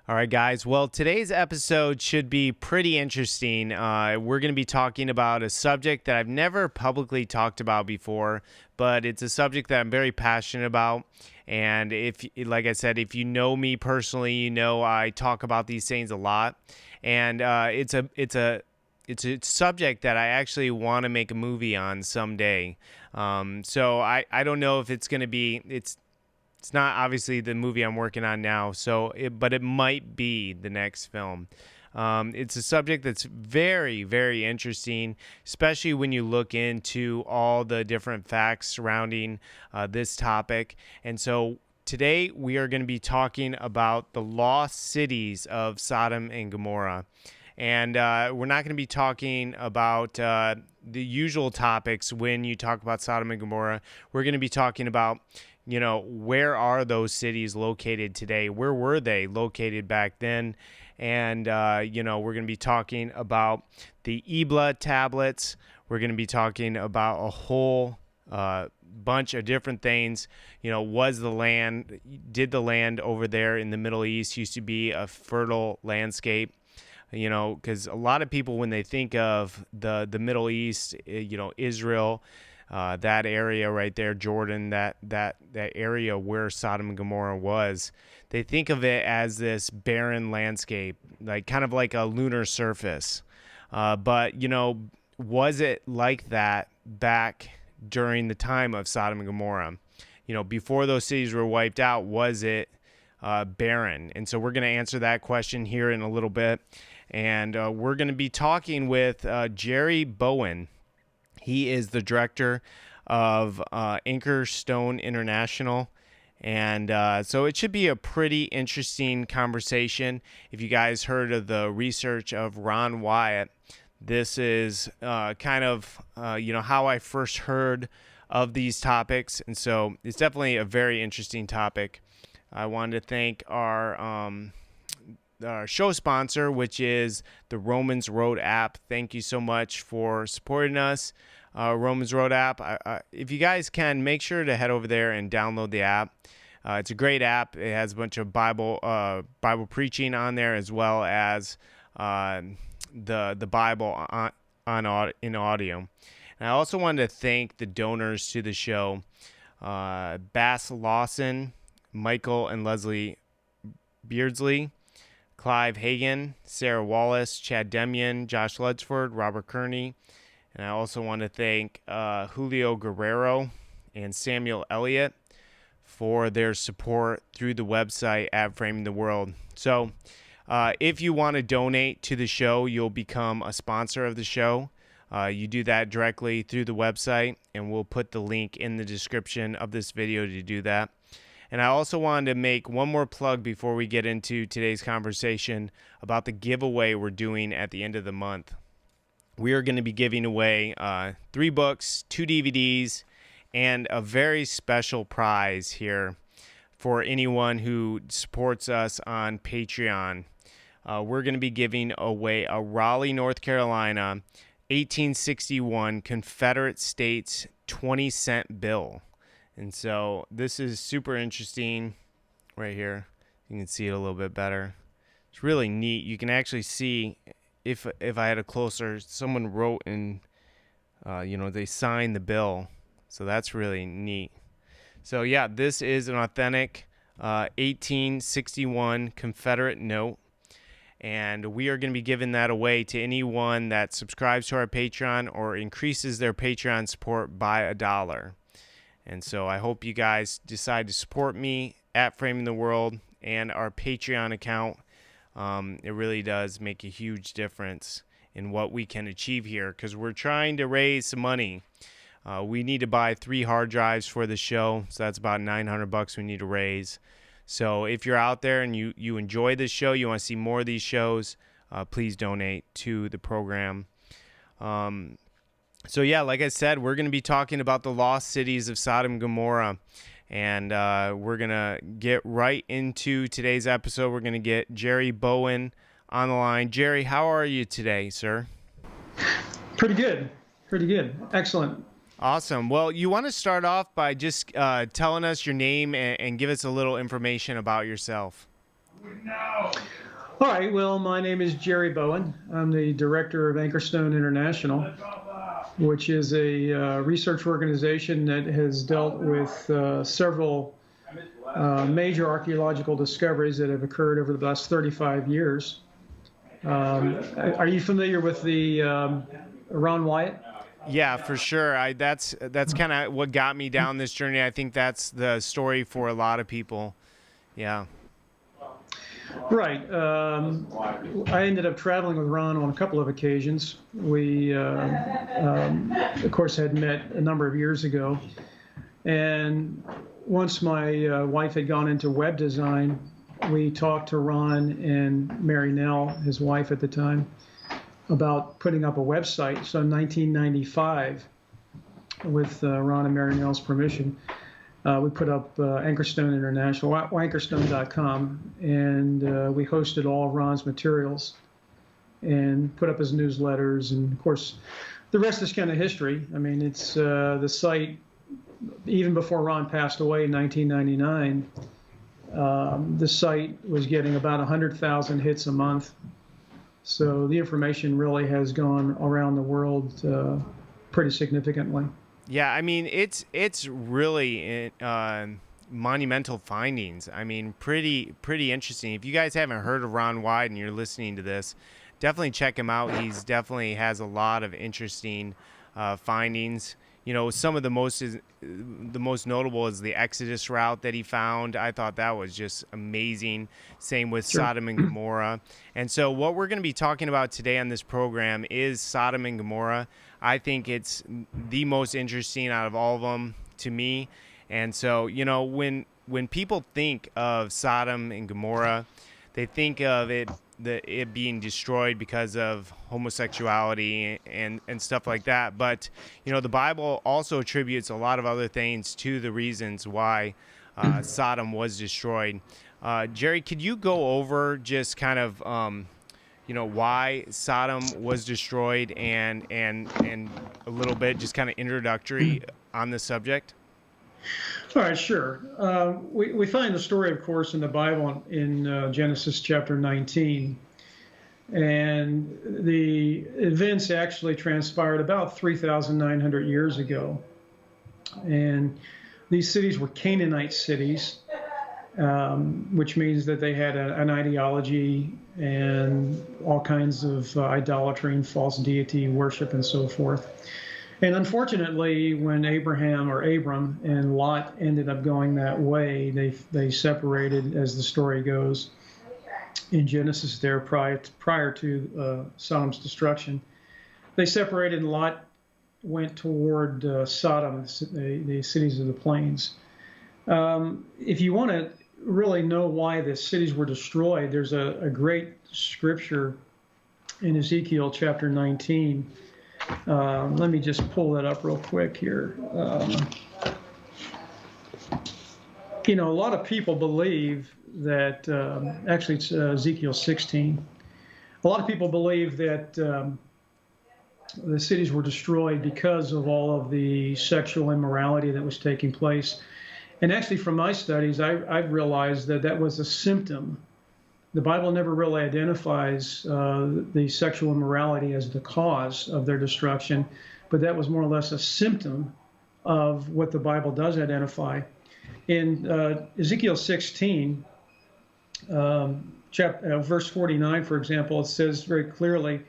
All right, guys. Well, today's episode should be pretty interesting. We're going to be talking about a subject that I've never publicly talked about before, but it's a subject that I'm very passionate about. And like I said, if you know me personally, you know I talk about these things a lot. And it's a subject that I actually want to make a movie on someday. So I don't know if it's going to be It's not obviously the movie I'm working on now, but it might be the next film. It's a subject that's very, very interesting, especially when you look into all the different facts surrounding this topic. And so today we are going to be talking about the lost cities of Sodom and Gomorrah. And we're not going to be talking about the usual topics when you talk about Sodom and Gomorrah. We're going to be talking about where are those cities located today? Where were they located back then? And, we're going to be talking about the Ibla Tablets. We're going to be talking about a whole bunch of different things. Did the land over there in the Middle East used to be a fertile landscape? Because a lot of people, when they think of the Middle East, Israel, that area right there, Jordan, that area where Sodom and Gomorrah was, they think of it as this barren landscape, kind of like a lunar surface. But was it like that back during the time of Sodom and Gomorrah? Before those cities were wiped out, was it barren? And so we're going to answer that question here in a little bit. And we're going to be talking with Jerry Bowen. He is the director of Anchor Stone International. And so it should be a pretty interesting conversation. If you guys heard of the research of Ron Wyatt, this is kind of, how I first heard of these topics. And so it's definitely a very interesting topic. I wanted to thank our show sponsor, which is the Romans Road app. Thank you so much for supporting us, Romans Road app. If you guys can, make sure to head over there and download the app. It's a great app. It has a bunch of Bible preaching on there, as well as the Bible in audio. And I also wanted to thank the donors to the show, Bass Lawson, Michael and Leslie Beardsley, Clive Hagan, Sarah Wallace, Chad Demian, Josh Ludsford, Robert Kearney. And I also want to thank Julio Guerrero and Samuel Elliott for their support through the website at Framing the World. So if you want to donate to the show, you'll become a sponsor of the show. You do that directly through the website, and we'll put the link in the description of this video to do that. And I also wanted to make one more plug before we get into today's conversation about the giveaway we're doing at the end of the month. We are going to be giving away 3 books, 2 DVDs, and a very special prize here for anyone who supports us on Patreon. We're going to be giving away a Raleigh, North Carolina, 1861 Confederate States 20-cent bill. And so this is super interesting right here. You can see it a little bit better. It's really neat. You can actually see, if I had a closer, someone wrote and, they signed the bill. So that's really neat. So, yeah, this is an authentic 1861 Confederate note. And we are going to be giving that away to anyone that subscribes to our Patreon or increases their Patreon support by $1. And so I hope you guys decide to support me at Framing the World and our Patreon account. It really does make a huge difference in what we can achieve here, because we're trying to raise some money. We need to buy 3 hard drives for the show, so that's about $900 we need to raise. So if you're out there and you enjoy this show, you want to see more of these shows, please donate to the program. So yeah, like I said, we're going to be talking about the lost cities of Sodom and Gomorrah. And we're going to get right into today's episode. We're going to get Jerry Bowen on the line. Jerry, how are you today, sir? Pretty good. Excellent. Awesome. Well, you want to start off by just telling us your name and give us a little information about yourself. All right. Well, my name is Jerry Bowen. I'm the director of Anchorstone International, which is a research organization that has dealt with several major archaeological discoveries that have occurred over the last 35 years. Are you familiar with the Ron Wyatt? Yeah, for sure. That's kind of what got me down this journey. I think that's the story for a lot of people. Yeah. Right. I ended up traveling with Ron on a couple of occasions. We, of course, had met a number of years ago. And once my wife had gone into web design, we talked to Ron and Mary Nell, his wife at the time, about putting up a website. So in 1995, with Ron and Mary Nell's permission, we put up Anchorstone International, anchorstone.com, and we hosted all of Ron's materials and put up his newsletters. And of course, the rest is kind of history. I mean, it's the site, even before Ron passed away in 1999, the site was getting about 100,000 hits a month. So the information really has gone around the world pretty significantly. Yeah, I mean it's really monumental findings. I mean, pretty interesting. If you guys haven't heard of Ron Wyatt and you're listening to this, definitely check him out. He's definitely has a lot of interesting findings. You know, some of the most notable is the Exodus route that he found. I thought that was just amazing. Same with Sodom and Gomorrah. And so what we're going to be talking about today on this program is Sodom and Gomorrah. I think it's the most interesting out of all of them to me. And so, you know, when people think of Sodom and Gomorrah, they think of it being destroyed because of homosexuality and stuff like that. But, you know, the Bible also attributes a lot of other things to the reasons why Sodom was destroyed. Jerry, could you go over just kind of, you know, why Sodom was destroyed and a little bit just kind of introductory on the subject? All right, sure. We find the story, of course, in the Bible in Genesis chapter 19. And the events actually transpired about 3,900 years ago. And these cities were Canaanite cities, which means that they had an ideology and all kinds of idolatry and false deity worship and so forth. And unfortunately, when Abram and Lot ended up going that way, they separated, as the story goes in Genesis there prior to Sodom's destruction. They separated, and Lot went toward Sodom, the cities of the plains. If you want to really know why the cities were destroyed, there's a great scripture in Ezekiel chapter 19. Let me just pull that up real quick here. You know, a lot of people believe that, actually it's Ezekiel 16. A lot of people believe that the cities were destroyed because of all of the sexual immorality that was taking place. And actually, from my studies, I've realized that that was a symptom. The Bible never really identifies the sexual immorality as the cause of their destruction, but that was more or less a symptom of what the Bible does identify. In Ezekiel 16, verse 49, for example, it says very clearly,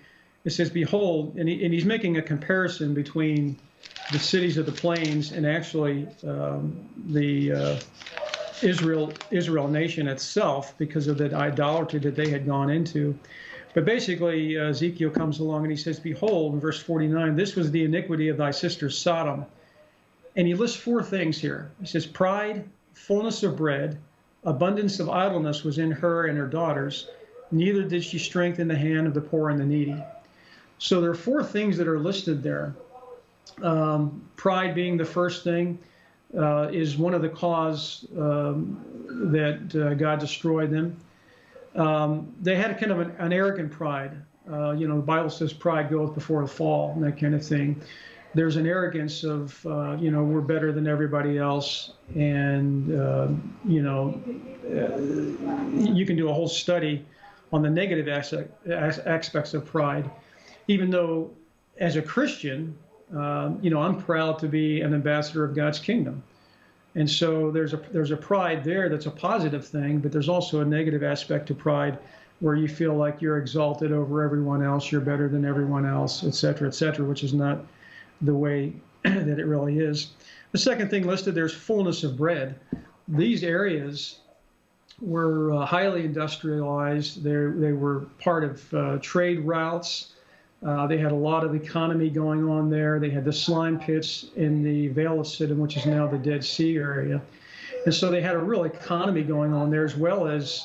it says, "Behold," and he's making a comparison between the cities of the plains and actually the Israel nation itself, because of that idolatry that they had gone into. But basically, Ezekiel comes along and he says, "Behold," in verse 49, "this was the iniquity of thy sister Sodom." And he lists four things here. He says, "Pride, fullness of bread, abundance of idleness was in her and her daughters. Neither did she strengthen the hand of the poor and the needy." So there are four things that are listed there. Pride being the first thing is one of the cause that God destroyed them. They had kind of an arrogant pride. You know, the Bible says pride goeth before a fall, and that kind of thing. There's an arrogance of, you know, we're better than everybody else. And, you know, you can do a whole study on the negative aspects of pride, even though as a Christian, I'm proud to be an ambassador of God's kingdom. And so there's a pride there that's a positive thing, but there's also a negative aspect to pride where you feel like you're exalted over everyone else, you're better than everyone else, et cetera, which is not the way that it really is. The second thing listed, there's fullness of bread. These areas were highly industrialized. They were part of trade routes. They had a lot of economy going on there. They had the slime pits in the Vale of Siddim, which is now the Dead Sea area. And so they had a real economy going on there, as well as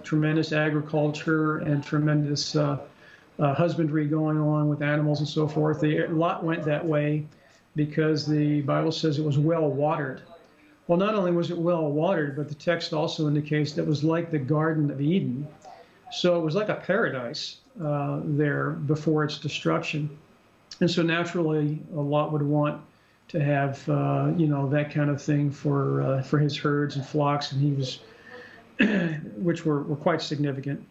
tremendous agriculture and tremendous husbandry going on with animals and so forth. A lot went that way because the Bible says it was well watered. Well, not only was it well watered, but the text also indicates that it was like the Garden of Eden. So it was like a paradise there before its destruction. And so naturally, Lot would want to have, that kind of thing for his herds and flocks, and he was, which were quite significant.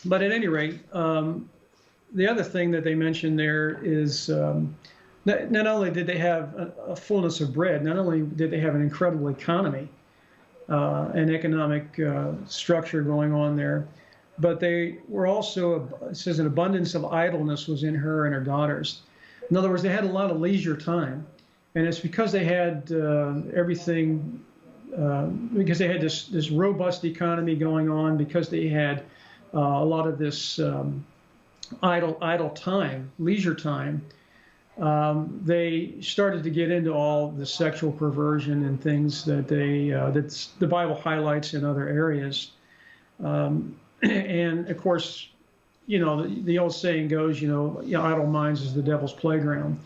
But at any rate, the other thing that they mentioned there is not only did they have a fullness of bread, not only did they have an incredible economy, and economic structure going on there, but they were also, it says, an abundance of idleness was in her and her daughters. In other words, they had a lot of leisure time. And it's because they had everything, because they had this robust economy going on, because they had a lot of this idle time, leisure time, they started to get into all the sexual perversion and things that that the Bible highlights in other areas. And of course, the old saying goes, idle minds is the devil's playground.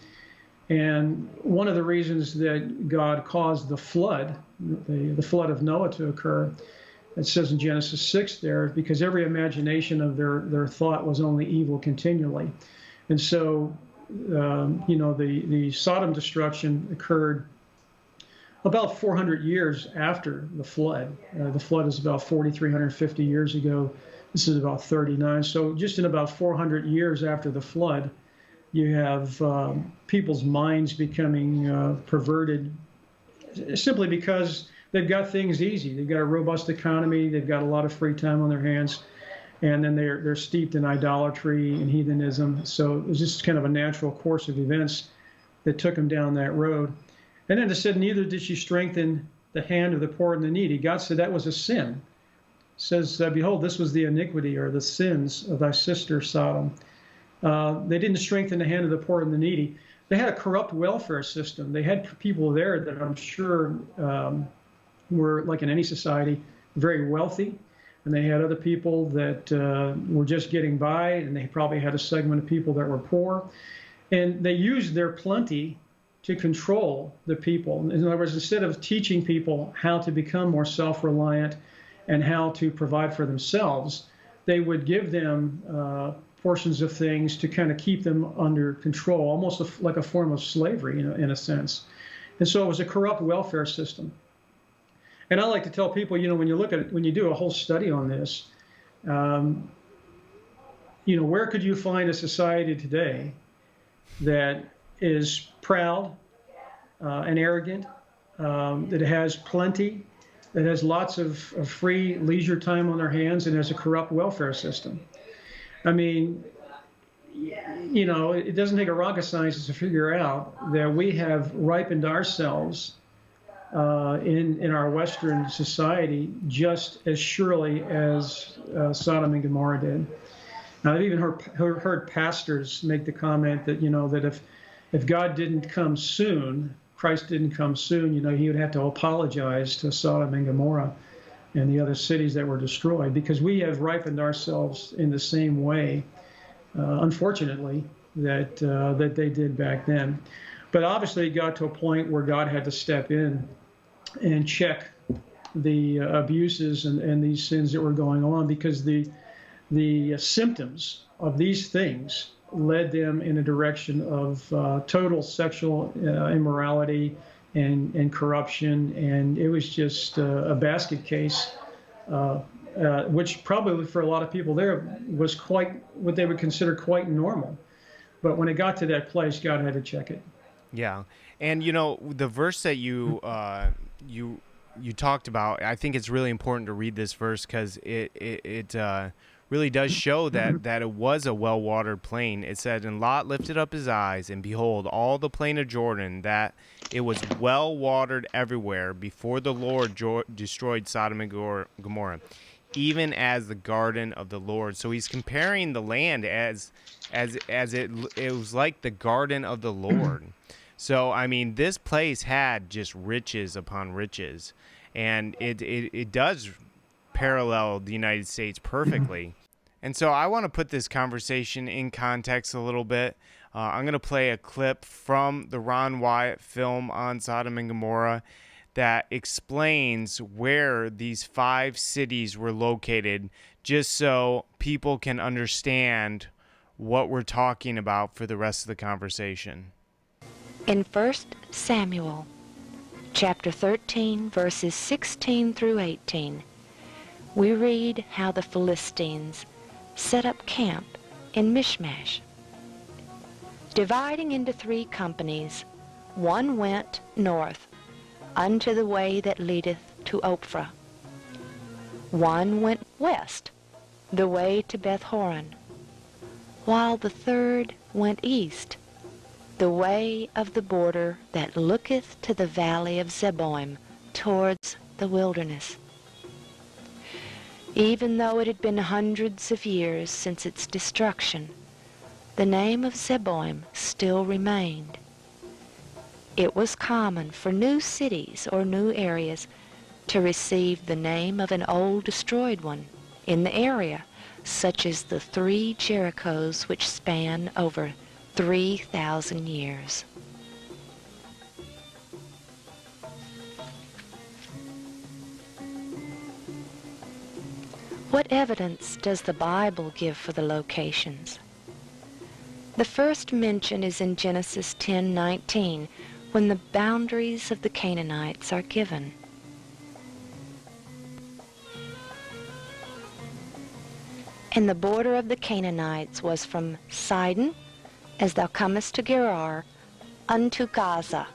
And one of the reasons that God caused the flood, the flood of Noah to occur, it says in Genesis 6 there, because every imagination of their thought was only evil continually. And so, the Sodom destruction occurred about 400 years after the flood. The flood is about 4,350 years ago. This is about 39. So just in about 400 years after the flood, you have people's minds becoming perverted simply because they've got things easy. They've got a robust economy. They've got a lot of free time on their hands. And then they're steeped in idolatry and heathenism. So it was just kind of a natural course of events that took them down that road. And then it said, neither did she strengthen the hand of the poor and the needy. God said that was a sin. It says, behold, this was the iniquity or the sins of thy sister Sodom. They didn't strengthen the hand of the poor and the needy. They had a corrupt welfare system. They had people there that I'm sure were, like in any society, very wealthy. And they had other people that were just getting by, and they probably had a segment of people that were poor. And they used their plenty to control the people. In other words, instead of teaching people how to become more self-reliant and how to provide for themselves, they would give them portions of things to kind of keep them under control, almost like a form of slavery, in a sense. And so it was a corrupt welfare system. And I like to tell people, when you look at it, when you do a whole study on this, where could you find a society today that is proud and arrogant, that has plenty, that has lots of free leisure time on their hands, and has a corrupt welfare system? I mean, it doesn't take a rocket scientist to figure out that we have ripened ourselves in our Western society just as surely as Sodom and Gomorrah did. Now, I've even heard pastors make the comment that, that if God didn't come soon, Christ didn't come soon, he would have to apologize to Sodom and Gomorrah and the other cities that were destroyed, because we have ripened ourselves in the same way, unfortunately, that they did back then. But obviously it got to a point where God had to step in and check the abuses and these sins that were going on, because the symptoms of these things led them in a direction of total sexual immorality and corruption, and it was just a basket case which probably for a lot of people there was quite what they would consider quite normal. But when it got to that place, God had to check it. Yeah, and the verse that you talked about, I think it's really important to read this verse because it really does show that it was a well watered plain. It said, "And Lot lifted up his eyes, and behold, all the plain of Jordan, that it was well watered everywhere before the Lord destroyed Sodom and Gomorrah, even as the garden of the Lord." So he's comparing the land as it was like the garden of the Lord. So I mean, this place had just riches upon riches, and it does parallel the United States perfectly. And so I want to put this conversation in context a little bit. I'm going to play a clip from the Ron Wyatt film on Sodom and Gomorrah that explains where these 5 cities were located, just so people can understand what we're talking about for the rest of the conversation. In 1 Samuel, chapter 13, verses 16 through 18, we read how the Philistines set up camp in Michmash. Dividing into 3 companies, one went north unto the way that leadeth to Ophrah. One went west, the way to Beth-horon, while the third went east, the way of the border that looketh to the valley of Zeboim, towards the wilderness. Even though it had been hundreds of years since its destruction, the name of Zeboim still remained. It was common for new cities or new areas to receive the name of an old destroyed one in the area, such as the 3 Jerichos which span over 3,000 years. What evidence does the Bible give for the locations? The first mention is in Genesis 10:19, when the boundaries of the Canaanites are given. And the border of the Canaanites was from Sidon, as thou comest to Gerar, unto Gaza,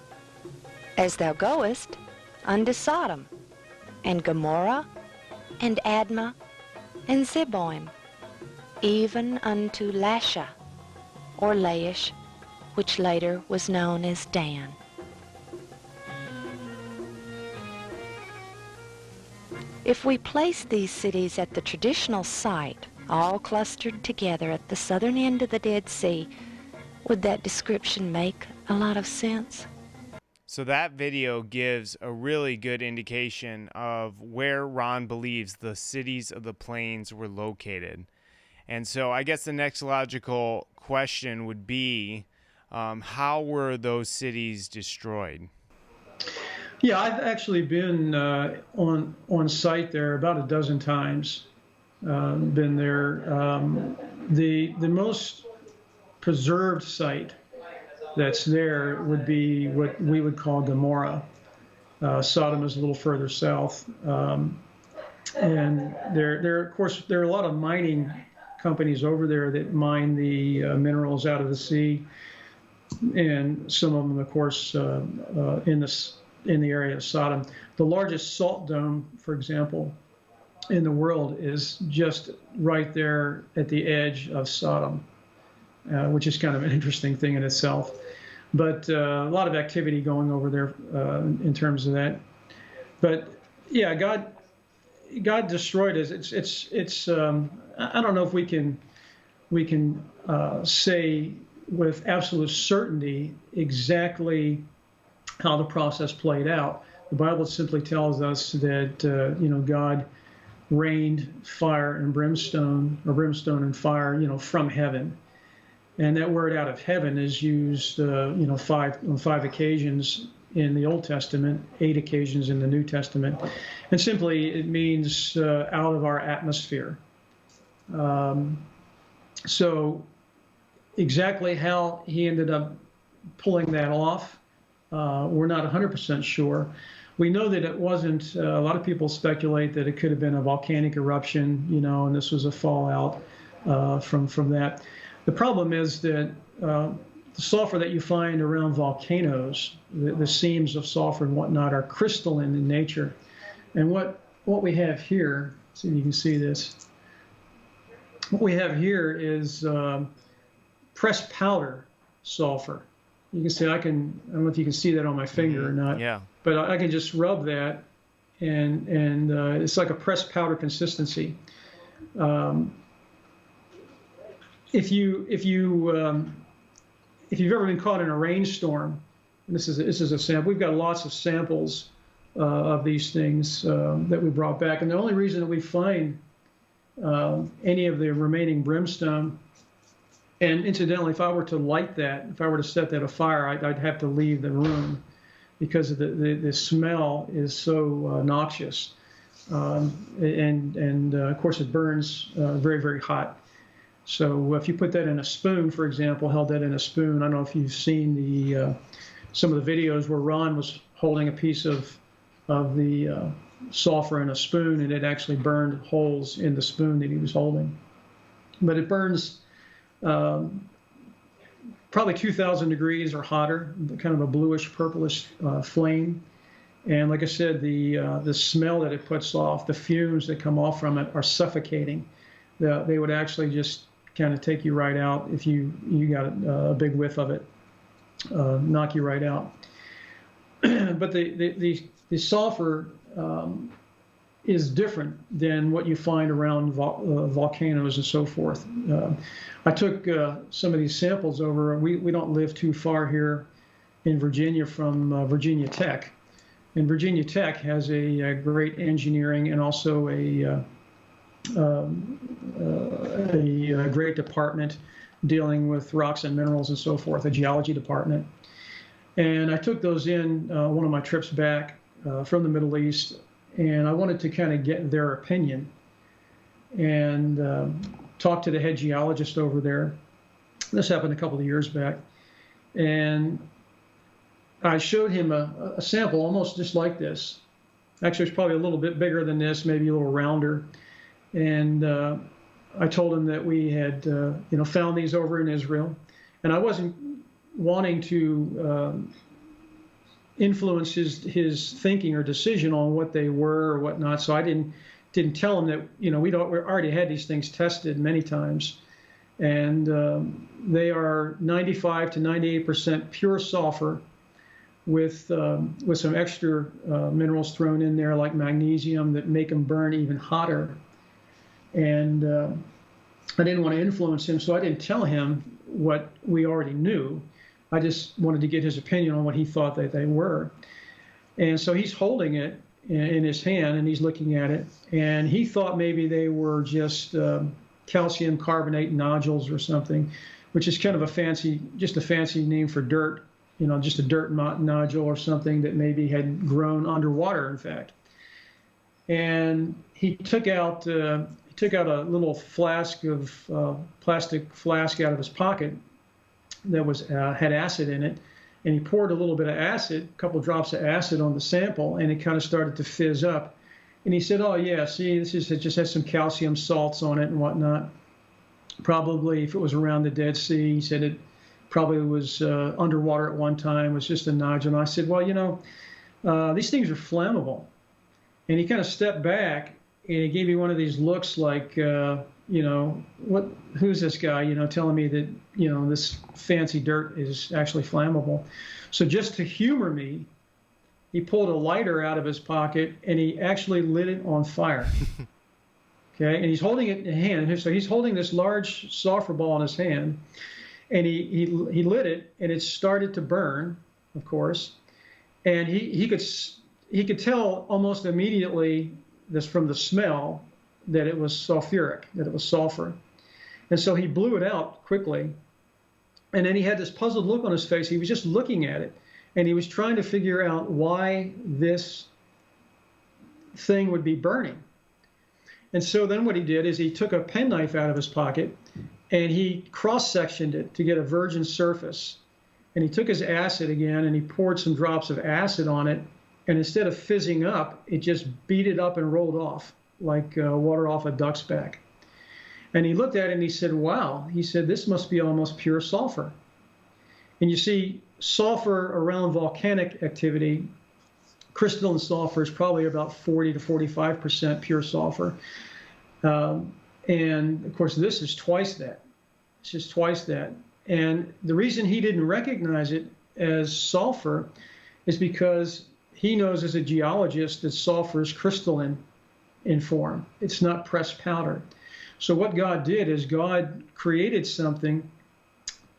as thou goest unto Sodom, and Gomorrah, and Admah, and Zeboim, even unto Lasha, or Laish, which later was known as Dan. If we place these cities at the traditional site, all clustered together at the southern end of the Dead Sea, would that description make a lot of sense? So that video gives a really good indication of where Ron believes the cities of the plains were located. And so I guess the next logical question would be, how were those cities destroyed? Yeah, I've actually been on site there about a dozen times. Been there. The most preserved site that's there would be what we would call Gomorrah. Sodom is a little further south, and of course there are a lot of mining companies over there that mine the minerals out of the sea, and some of them, of course, in the area of Sodom. The largest salt dome, for example, in the world is just right there at the edge of Sodom, which is kind of an interesting thing in itself. But a lot of activity going over there in terms of that. But yeah, God destroyed us. It's I don't know if we can say with absolute certainty exactly how the process played out. The Bible simply tells us that God rained fire and brimstone, or brimstone and fire, from heaven. And that word "out of heaven" is used, on 5 occasions in the Old Testament, 8 occasions in the New Testament, and simply it means out of our atmosphere. So exactly how he ended up pulling that off, we're not 100% sure. We know that it wasn't, a lot of people speculate that it could have been a volcanic eruption, and this was a fallout from that. The problem is that the sulfur that you find around volcanoes, the seams of sulfur and whatnot, are crystalline in nature. And what we have here, see if you can see this, what we have here is pressed powder sulfur. You can see, I don't know if you can see that on my finger or not. Yeah. But I can just rub that, and it's like a pressed powder consistency. If you've ever been caught in a rainstorm, and this is a sample. We've got lots of samples of these things that we brought back, and the only reason that we find any of the remaining brimstone, and incidentally, if I were to light that, if I were to set that afire, I'd have to leave the room because of the smell is so noxious, and of course it burns very, very hot. So if you put that in a spoon, for example, held that in a spoon, I don't know if you've seen some of the videos where Ron was holding a piece of the sulfur in a spoon, and it actually burned holes in the spoon that he was holding. But it burns probably 2,000 degrees or hotter, kind of a bluish purplish flame. And like I said, the smell that it puts off, the fumes that come off from it are suffocating. They would actually just kind of take you right out if you got a big whiff of it, knock you right out. But the sulfur is different than what you find around volcanoes and so forth. I took some of these samples over. We don't live too far here in Virginia from Virginia Tech. And Virginia Tech has a great engineering and also a great department dealing with rocks and minerals and so forth, a geology department. And I took those in one of my trips back from the Middle East, and I wanted to kind of get their opinion and talk to the head geologist over there. This happened a couple of years back. And I showed him a sample almost just like this. Actually, it's probably a little bit bigger than this, maybe a little rounder. And I told him that we had found these over in Israel. And I wasn't wanting to influence his thinking or decision on what they were or whatnot. So I didn't tell him that we already had these things tested many times, and they are 95 to 98% pure sulfur with some extra minerals thrown in there like magnesium that make them burn even hotter. And I didn't want to influence him, so I didn't tell him what we already knew. I just wanted to get his opinion on what he thought that they were. And so he's holding it in his hand, and he's looking at it, and he thought maybe they were just calcium carbonate nodules or something, which is kind of a fancy name for dirt, just a dirt nodule or something that maybe had grown underwater, in fact. And he took out a little flask of plastic flask out of his pocket that had acid in it, and he poured a little bit of acid, a couple drops of acid on the sample, and it kind of started to fizz up. And he said, "Oh yeah, see, it just has some calcium salts on it and whatnot. Probably if it was around the Dead Sea," he said, it probably was underwater at one time, was just a nodule." And I said, "Well, these things are flammable." And he kind of stepped back, and he gave me one of these looks like, who's this guy, telling me that, this fancy dirt is actually flammable. So just to humor me, he pulled a lighter out of his pocket, and he actually lit it on fire. Okay, and he's holding it in hand. So he's holding this large sulfur ball in his hand, and he lit it, and it started to burn, of course. And he could tell almost immediately this from the smell that it was sulfuric, that it was sulfur. And so he blew it out quickly. And then he had this puzzled look on his face. He was just looking at it, and he was trying to figure out why this thing would be burning. And so then what he did is he took a penknife out of his pocket, and he cross-sectioned it to get a virgin surface. And he took his acid again, and he poured some drops of acid on it, and instead of fizzing up, it just beat it up and rolled off like water off a duck's back. And he looked at it and he said, wow, he said, this must be almost pure sulfur. And you see, sulfur around volcanic activity, crystalline sulfur is probably about 40 to 45% pure sulfur. And of course, this is twice that. It's just twice that. And the reason he didn't recognize it as sulfur is because he knows as a geologist that sulfur is crystalline in form. It's not pressed powder. So what God did is God created something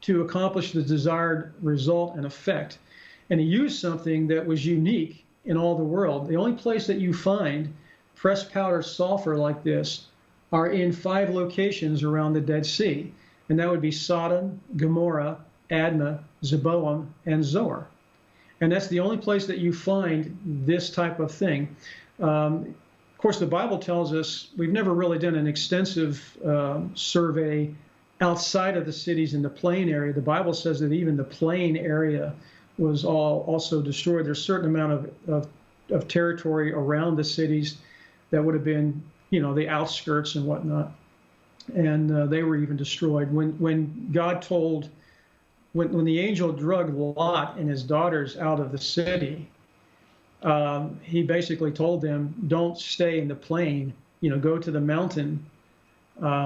to accomplish the desired result and effect. And he used something that was unique in all the world. The only place that you find pressed powder sulfur like this are in 5 locations around the Dead Sea. And that would be Sodom, Gomorrah, Admah, Zeboim, and Zoar. And that's the only place that you find this type of thing. Of course, the Bible tells us we've never really done an extensive survey outside of the cities in the plain area. The Bible says that even the plain area was also destroyed. There's a certain amount of territory around the cities that would have been, the outskirts and whatnot. And they were even destroyed. When God told, when the angel drug Lot and his daughters out of the city, he basically told them, don't stay in the plain, go to the mountain,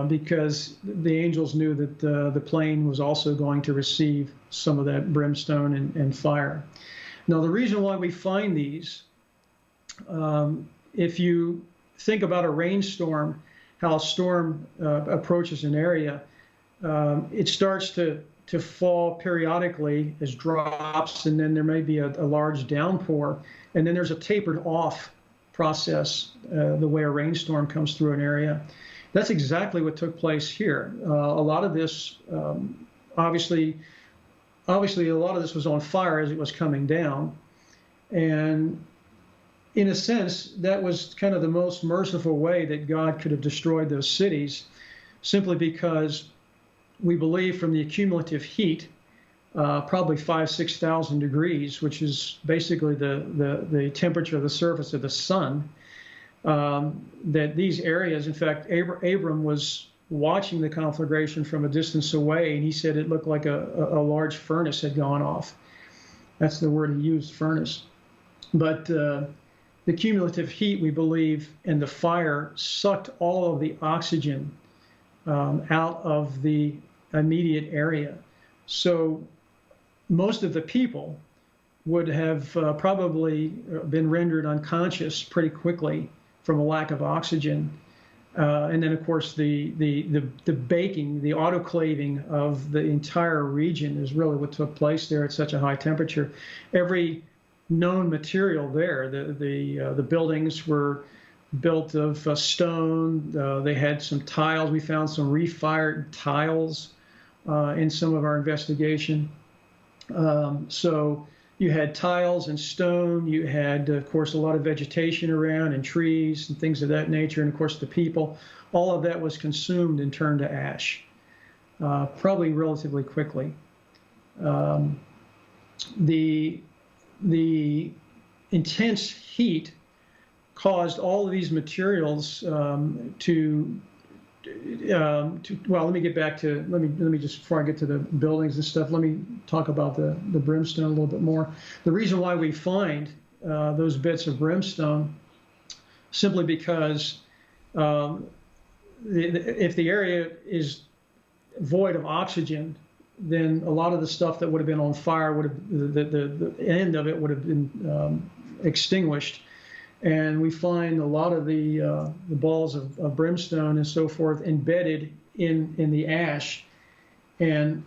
because the angels knew that the plain was also going to receive some of that brimstone and fire. Now, the reason why we find these, if you think about a rainstorm, how a storm approaches an area, it starts to fall periodically as drops, and then there may be a large downpour, and then there's a tapered off process the way a rainstorm comes through an area. That's exactly what took place here. A lot of this, obviously a lot of this was on fire as it was coming down, and in a sense, that was kind of the most merciful way that God could have destroyed those cities, simply because we believe from the accumulative heat, probably 6,000 degrees, which is basically the temperature of the surface of the sun, that these areas, in fact, Abram was watching the conflagration from a distance away, and he said it looked like a large furnace had gone off. That's the word he used, furnace. But the cumulative heat, we believe, and the fire sucked all of the oxygen out of the immediate area. So most of the people would have probably been rendered unconscious pretty quickly from a lack of oxygen. And then, of course, the baking, the autoclaving of the entire region is really what took place there at such a high temperature. Every known material there, the buildings were built of stone. They had some tiles. We found some refired tiles in some of our investigation. So you had tiles and stone. You had, of course, a lot of vegetation around and trees and things of that nature. And, of course, the people. All of that was consumed and turned to ash, probably relatively quickly. The intense heat caused all of these materials to well, let me get back to, let me just, before I get to the buildings and stuff, let me talk about the brimstone a little bit more. The reason why we find those bits of brimstone, simply because if the area is void of oxygen, then a lot of the stuff that would have been on fire would have, the end of it would have been extinguished. And we find a lot of the balls of brimstone and so forth embedded in the ash. And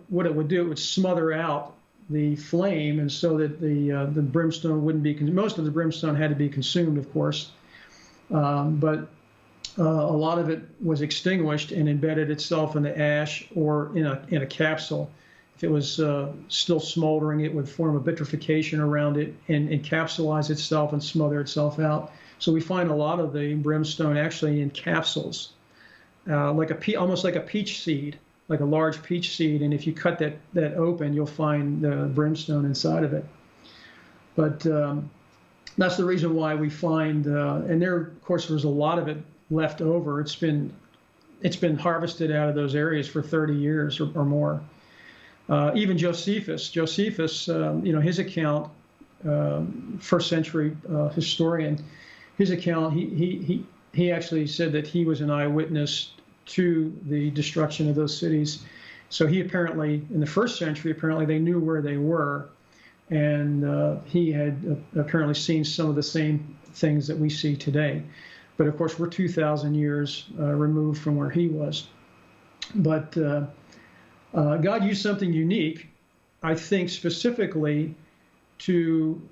what it would do, it would smother out the flame, and so that the brimstone wouldn't be, most of the brimstone had to be consumed, of course. But a lot of it was extinguished and embedded itself in the ash or in a capsule. If it was still smoldering, it would form a vitrification around it and encapsulize itself and smother itself out. So we find a lot of the brimstone actually in capsules, almost like a peach seed, like a large peach seed. And if you cut that open, you'll find the brimstone inside of it. But That's the reason why we find, and there, of course, there's a lot of it left over. It's been harvested out of those areas for 30 years or more. Even Josephus, his account, first century historian, his account, he actually said that he was an eyewitness to the destruction of those cities. So he apparently, in the first century, apparently they knew where they were, and he had apparently seen some of the same things that we see today. But of course, we're 2,000 years removed from where he was. But God used something unique, I think, specifically to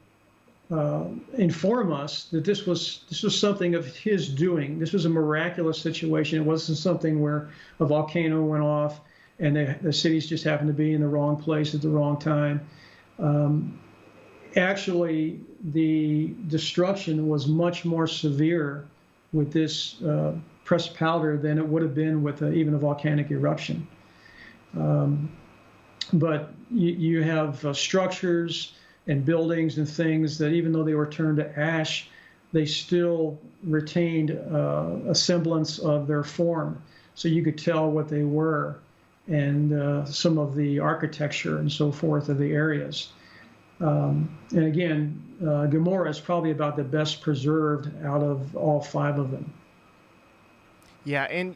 inform us that this was something of His doing. This was a miraculous situation. It wasn't something where a volcano went off and the cities just happened to be in the wrong place at the wrong time. Actually, the destruction was much more severe with this pressed powder than it would have been with even a volcanic eruption. But you have structures and buildings and things that, even though they were turned to ash, they still retained a semblance of their form. So you could tell what they were, and some of the architecture and so forth of the areas. And again, Gomorrah is probably about the best preserved out of all 5 of them. Yeah, and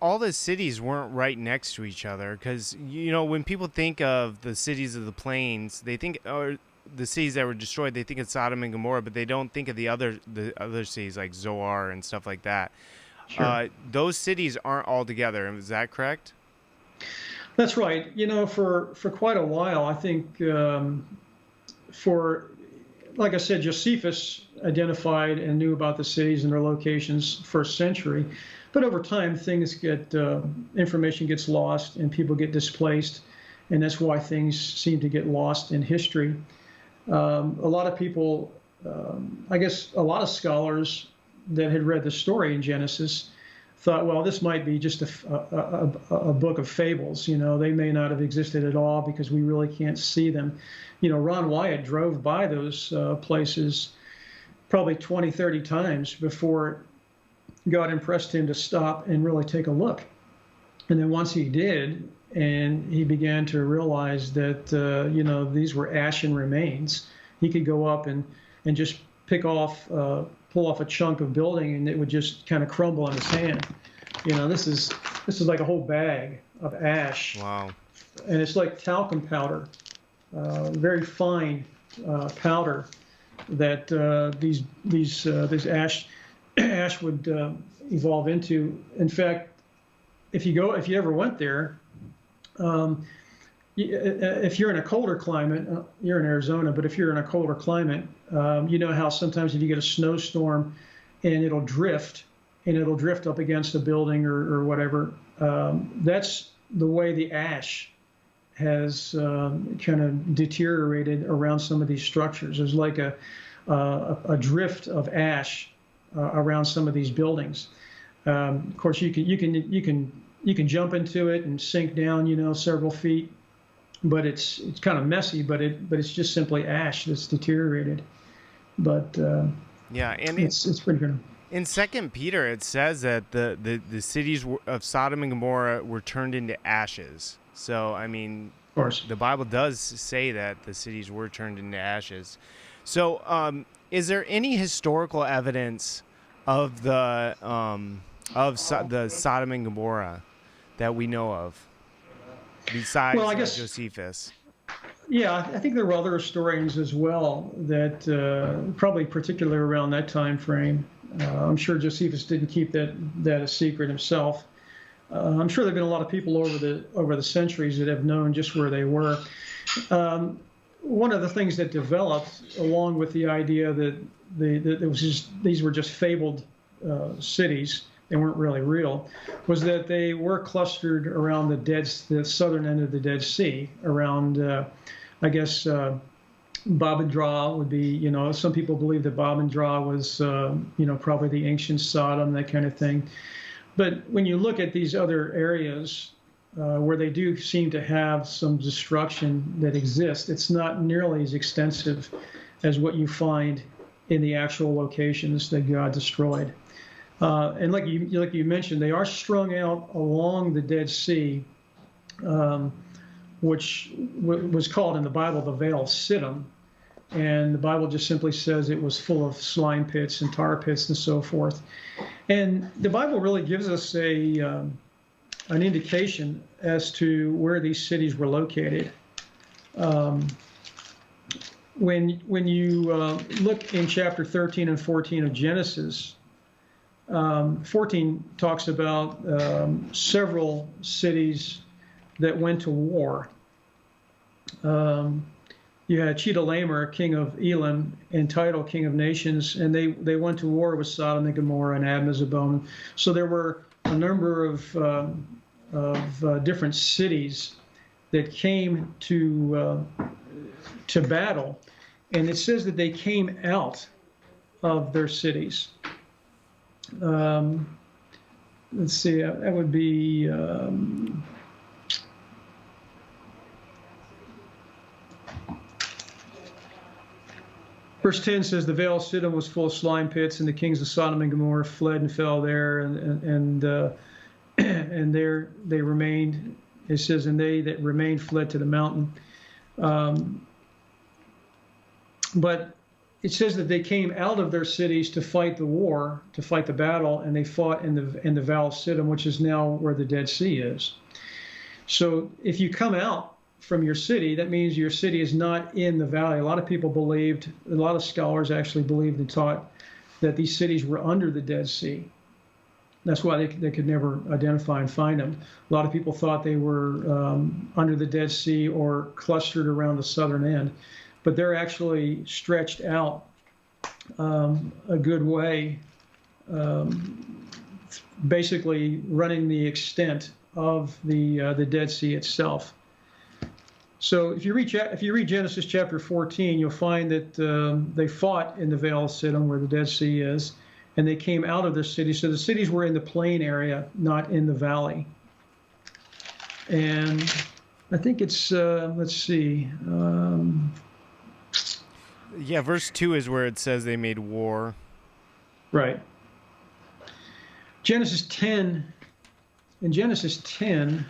all the cities weren't right next to each other, because when people think of the cities of the plains, they think, or the cities that were destroyed, they think of Sodom and Gomorrah, but they don't think of the other cities like Zoar and stuff like that. Sure. Those cities aren't all together. Is that correct? That's right. For quite a while, I think, like I said, Josephus identified and knew about the cities and their locations first century. But over time, information gets lost and people get displaced, and that's why things seem to get lost in history. A lot of people, I guess a lot of scholars that had read the story in Genesis thought, well, this might be just a book of fables. They may not have existed at all because we really can't see them. Ron Wyatt drove by those places probably 20, 30 times before God impressed him to stop and really take a look. And then once he did, and he began to realize that, these were ashen remains, he could go up and just pull off a chunk of building, and it would just kind of crumble in his hand. This is like a whole bag of ash. Wow. And it's like talcum powder, very fine powder that this ash would evolve into. In fact, if you ever went there, if you're in a colder climate, you're in Arizona, but if you're in a colder climate, how sometimes if you get a snowstorm and it'll drift up against a building or whatever, that's the way the ash has kind of deteriorated around some of these structures. There's like a drift of ash around some of these buildings. Of course, you can jump into it and sink down, several feet, but it's kind of messy. But it's just simply ash that's deteriorated. But yeah, and it's pretty good. In 2 Peter, it says that the cities of Sodom and Gomorrah were turned into ashes. So, I mean, of course, the Bible does say that the cities were turned into ashes. So, is there any historical evidence of the Sodom and Gomorrah that we know of, besides Josephus? Yeah, I think there were other historians as well that probably particularly around that time frame. I'm sure Josephus didn't keep that a secret himself. I'm sure there have been a lot of people over the centuries that have known just where they were. One of the things that developed, along with the idea that these were just fabled cities, they weren't really real, was that they were clustered around the southern end of the Dead Sea, around, Bob and Dra would be, some people believe that Bob and Dra was, probably the ancient Sodom, that kind of thing. But when you look at these other areas where they do seem to have some destruction that exists, it's not nearly as extensive as what you find in the actual locations that God destroyed. And like you mentioned, they are strung out along the Dead Sea, which was called in the Bible the Vale of Siddim. And the Bible just simply says it was full of slime pits and tar pits and so forth. And the Bible really gives us an indication as to where these cities were located. When you look in chapter 13 and 14 of Genesis, 14 talks about several cities that went to war. You had Chedorlaomer, king of Elam, and Tidal, king of nations, and they went to war with Sodom and Gomorrah and Admah and Bowen. So there were a number of different cities that came to battle, and it says that they came out of their cities. Let's see, that would be verse 10 says, the Vale of Siddim was full of slime pits, and the kings of Sodom and Gomorrah fled and fell there, and there they remained. It says, and they that remained fled to the mountain. But it says that they came out of their cities to fight the war, to fight the battle, and they fought in the Vale of Siddim, which is now where the Dead Sea is. So if you come out from your city, that means your city is not in the valley. A lot of people believed, a lot of scholars actually believed and taught that these cities were under the Dead Sea. That's why they could never identify and find them. A lot of people thought they were under the Dead Sea or clustered around the southern end, but they're actually stretched out a good way, basically running the extent of the Dead Sea itself. So if you read Genesis chapter 14, you'll find that they fought in the Vale of Siddim, where the Dead Sea is, and they came out of their cities. So the cities were in the plain area, not in the valley. And I think it's, let's see. Yeah, verse 2 is where it says they made war. Right. Genesis 10, in Genesis 10,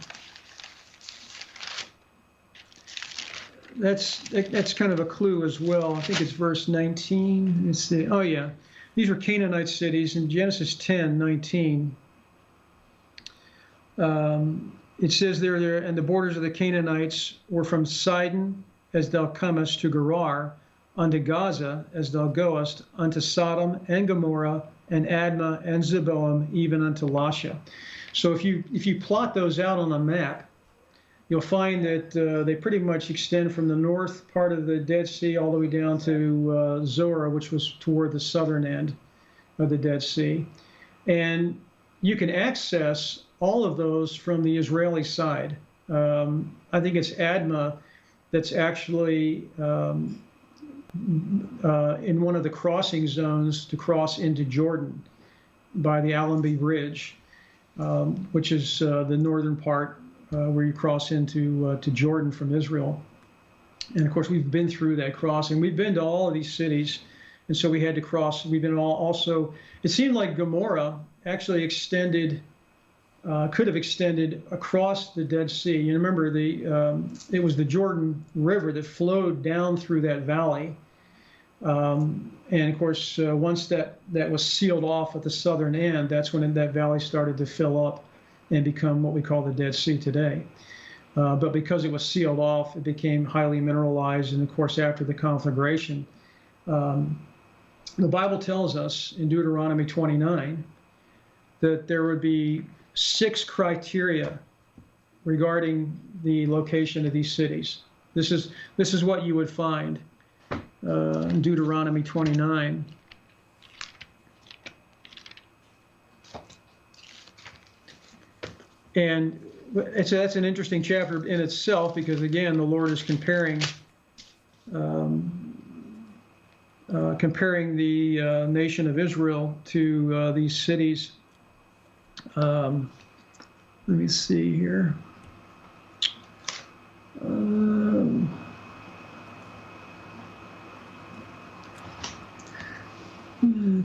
that's kind of a clue as well. I think it's verse 19. Let's see. Oh, yeah. These were Canaanite cities. In Genesis 10:19, it says there, and the borders of the Canaanites were from Sidon, as thou comest to Gerar, unto Gaza, as thou goest, unto Sodom and Gomorrah, and Admah and Zeboim, even unto Lasha. So if you plot those out on a map, you'll find that they pretty much extend from the north part of the Dead Sea all the way down to Zorah, which was toward the southern end of the Dead Sea. And you can access all of those from the Israeli side. I think it's Admah that's actually in one of the crossing zones to cross into Jordan by the Allenby Bridge, which is the northern part where you cross into to Jordan from Israel. And of course, we've been through that crossing. We've been to all of these cities, and so we had to cross. We've been also, it seemed like Gomorrah actually extended, could have extended across the Dead Sea. You remember it was the Jordan River that flowed down through that valley. And of course, once that was sealed off at the southern end, that's when that valley started to fill up and become what we call the Dead Sea today. But because it was sealed off, it became highly mineralized. And of course, after the conflagration, the Bible tells us in Deuteronomy 29 that there would be 6 criteria regarding the location of these cities. This is what you would find in Deuteronomy 29. And that's an interesting chapter in itself, because again, the Lord is comparing the nation of Israel to these cities. Let me see here.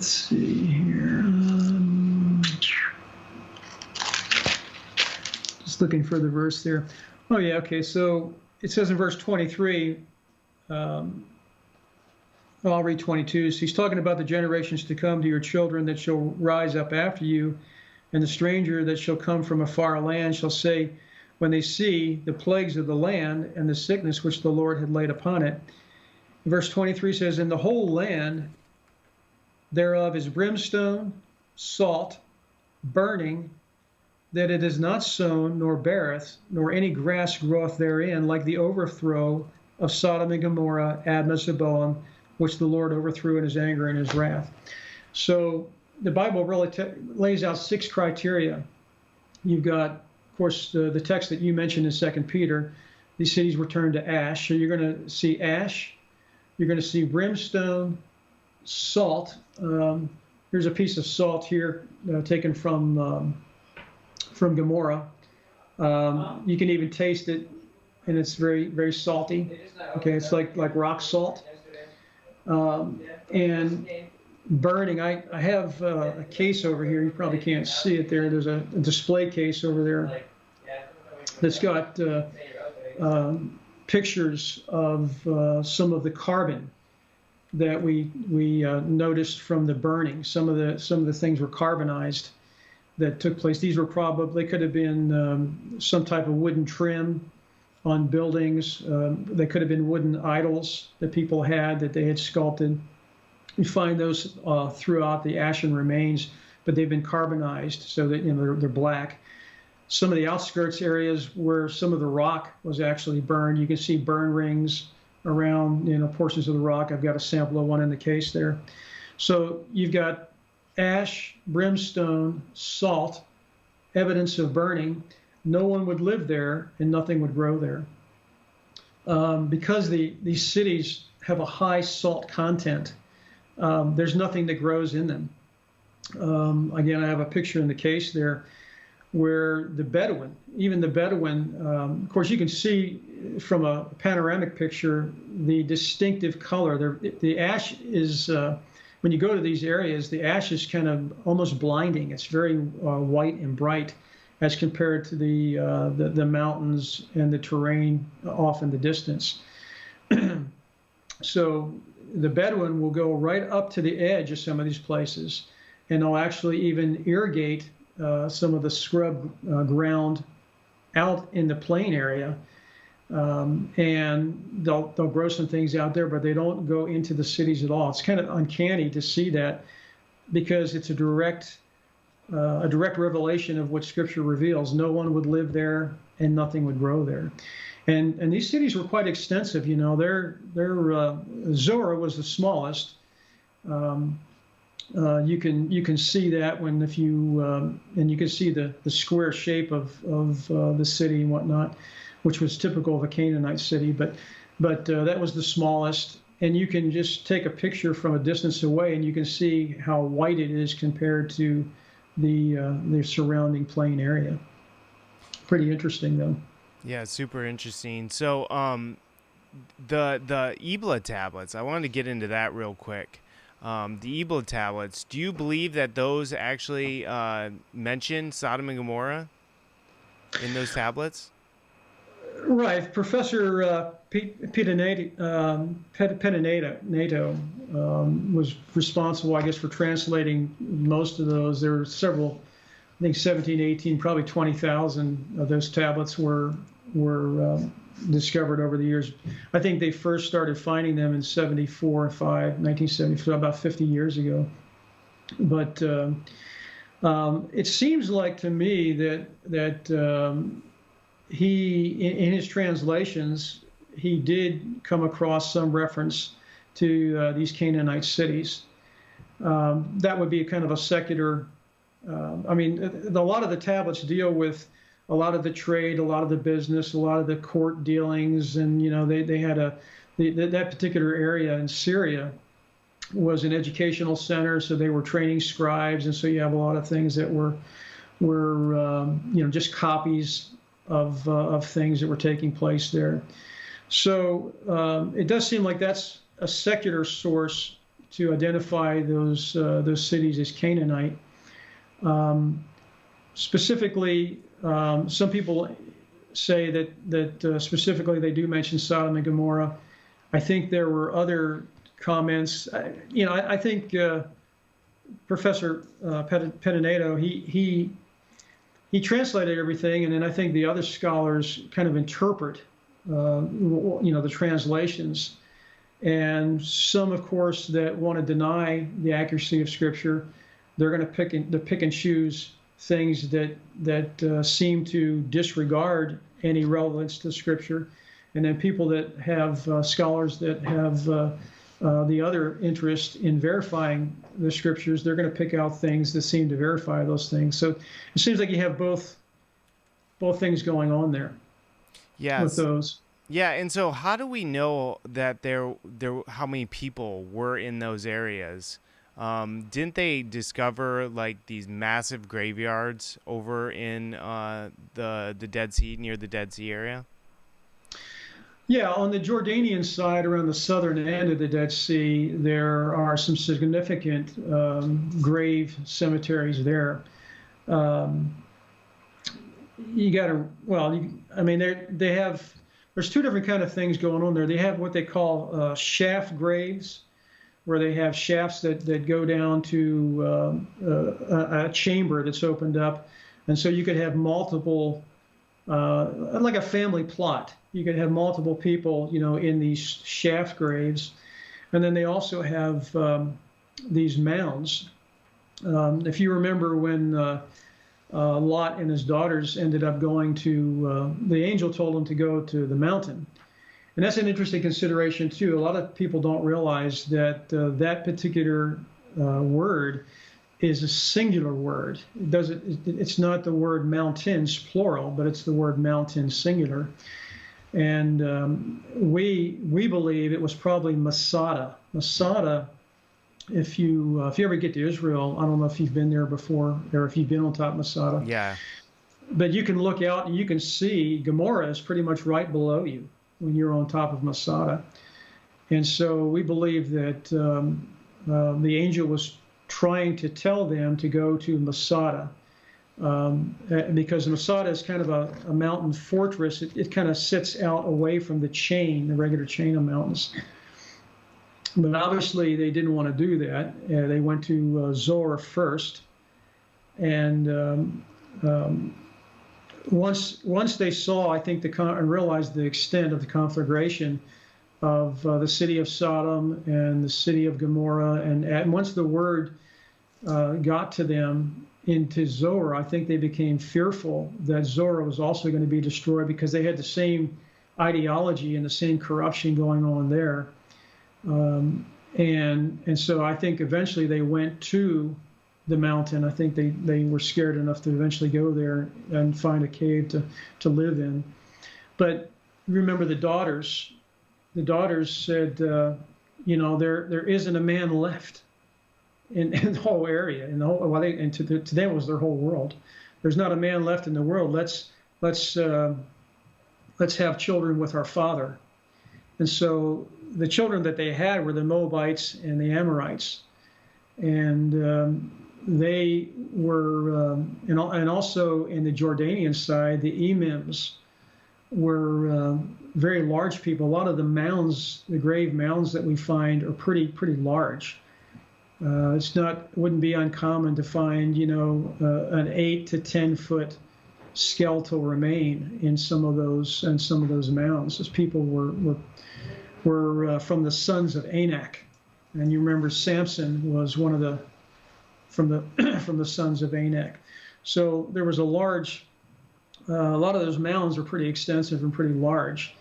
let's see here. Just looking for the verse there. Oh, yeah, okay. So it says in verse 23, I'll read 22. So he's talking about the generations to come to your children that shall rise up after you, and the stranger that shall come from a far land shall say, when they see the plagues of the land and the sickness which the Lord had laid upon it. Verse 23 says, and the whole land thereof is brimstone, salt, burning, that it is not sown, nor beareth, nor any grass groweth therein, like the overthrow of Sodom and Gomorrah, Admah and Bowen, which the Lord overthrew in his anger and his wrath. So the Bible really lays out 6 criteria. You've got, of course, the text that you mentioned in 2 Peter, these cities were turned to ash. So you're going to see ash, you're going to see brimstone, salt. Here's a piece of salt here taken from Gomorrah. You can even taste it, and it's very, very salty. Okay, it's like rock salt. And burning. I have a case over here. You probably can't see it there. There's a display case over there that's got pictures of some of the carbon that we noticed from the burning. Some of the things were carbonized that took place. These were probably, could have been some type of wooden trim on buildings. They could have been wooden idols that people had that they had sculpted. You find those throughout the ashen remains, but they've been carbonized so that they're black. Some of the outskirts areas where some of the rock was actually burned, you can see burn rings around portions of the rock. I've got a sample of one in the case there. So you've got ash, brimstone, salt, evidence of burning. No one would live there and nothing would grow there. Because these cities have a high salt content, there's nothing that grows in them. Again, I have a picture in the case there where the Bedouin, of course you can see from a panoramic picture the distinctive color. The ash is, when you go to these areas, the ash is kind of almost blinding. It's very white and bright as compared to the mountains and the terrain off in the distance. So the Bedouin will go right up to the edge of some of these places, and they'll actually even irrigate some of the scrub ground out in the plain area, and they'll grow some things out there, but they don't go into the cities at all. It's kind of uncanny to see that, because it's a direct revelation of what Scripture reveals. No one would live there, and nothing would grow there. And these cities were quite extensive. Zorah was the smallest. You can see that and you can see the square shape of the city and whatnot, which was typical of a Canaanite city. But that was the smallest, and you can just take a picture from a distance away, and you can see how white it is compared to the surrounding plain area. Pretty interesting, though. Yeah, super interesting. So, the Ebla Tablets, I wanted to get into that real quick. The Ibla Tablets, do you believe that those actually mention Sodom and Gomorrah in those tablets? Right. Professor Pedinato was responsible, I guess, for translating most of those. There were several, I think 17, 18, probably 20,000 of those tablets were discovered over the years. I think they first started finding them in 1974, about 50 years ago. But it seems like to me that he, in his translations, he did come across some reference to these Canaanite cities. That would be a kind of a secular. A lot of the tablets deal with a lot of the trade, a lot of the business, a lot of the court dealings, and they had that particular area in Syria was an educational center, so they were training scribes, and so you have a lot of things that were just copies of things that were taking place there. So it does seem like that's a secular source to identify those cities as Canaanite. Specifically, some people say that specifically they do mention Sodom and Gomorrah. I think there were other comments. I think Professor Pedinato, he translated everything, and then I think the other scholars kind of interpret, the translations. And some, of course, that want to deny the accuracy of Scripture, they're going to pick and choose things that seem to disregard any relevance to Scripture. And then people that have scholars that have the other interest in verifying the Scriptures, they're going to pick out things that seem to verify those things. So it seems like you have both things going on there. Yes. With those. Yeah, and so how do we know that there how many people were in those areas? Didn't they discover like these massive graveyards over in the Dead Sea, near the Dead Sea area? Yeah, on the Jordanian side, around the southern end of the Dead Sea, there are some significant grave cemeteries there. There's two different kind of things going on there. They have what they call shaft graves, where they have shafts that go down to a chamber that's opened up. And so you could have multiple, like a family plot. You could have multiple people, in these shaft graves. And then they also have these mounds. If you remember when Lot and his daughters ended up going to, the angel told them to go to the mountain. And that's an interesting consideration, too. A lot of people don't realize that that particular word is a singular word. It's not the word mountains, plural, but it's the word mountain, singular. And we believe it was probably Masada. Masada, if you ever get to Israel, I don't know if you've been there before or if you've been on top of Masada. Yeah. But you can look out and you can see Gomorrah is pretty much right below you when you're on top of Masada. And so we believe that the angel was trying to tell them to go to Masada. Because Masada is kind of a mountain fortress. It kind of sits out away from the regular chain of mountains. But obviously they didn't want to do that. They went to Zoar first. And once they saw, I think, and realized the extent of the conflagration of the city of Sodom and the city of Gomorrah, and once the word got to them into Zoar, I think they became fearful that Zoar was also going to be destroyed because they had the same ideology and the same corruption going on there. And so I think eventually they went to the mountain. I think they were scared enough to eventually go there and find a cave to live in. But remember the daughters. The daughters said, there isn't a man left in the whole area. And to them it was their whole world. There's not a man left in the world. Let's have children with our father. And so the children that they had were the Moabites and the Amorites. And they were, and also in the Jordanian side, the Emims were very large people. A lot of the mounds, the grave mounds that we find, are pretty large. Wouldn't be uncommon to find, an 8 to 10 foot skeletal remain in some of those mounds. As people were from the sons of Anak, and you remember Samson was one of the from the sons of Anak. So there was a lot of those mounds are pretty extensive and pretty large,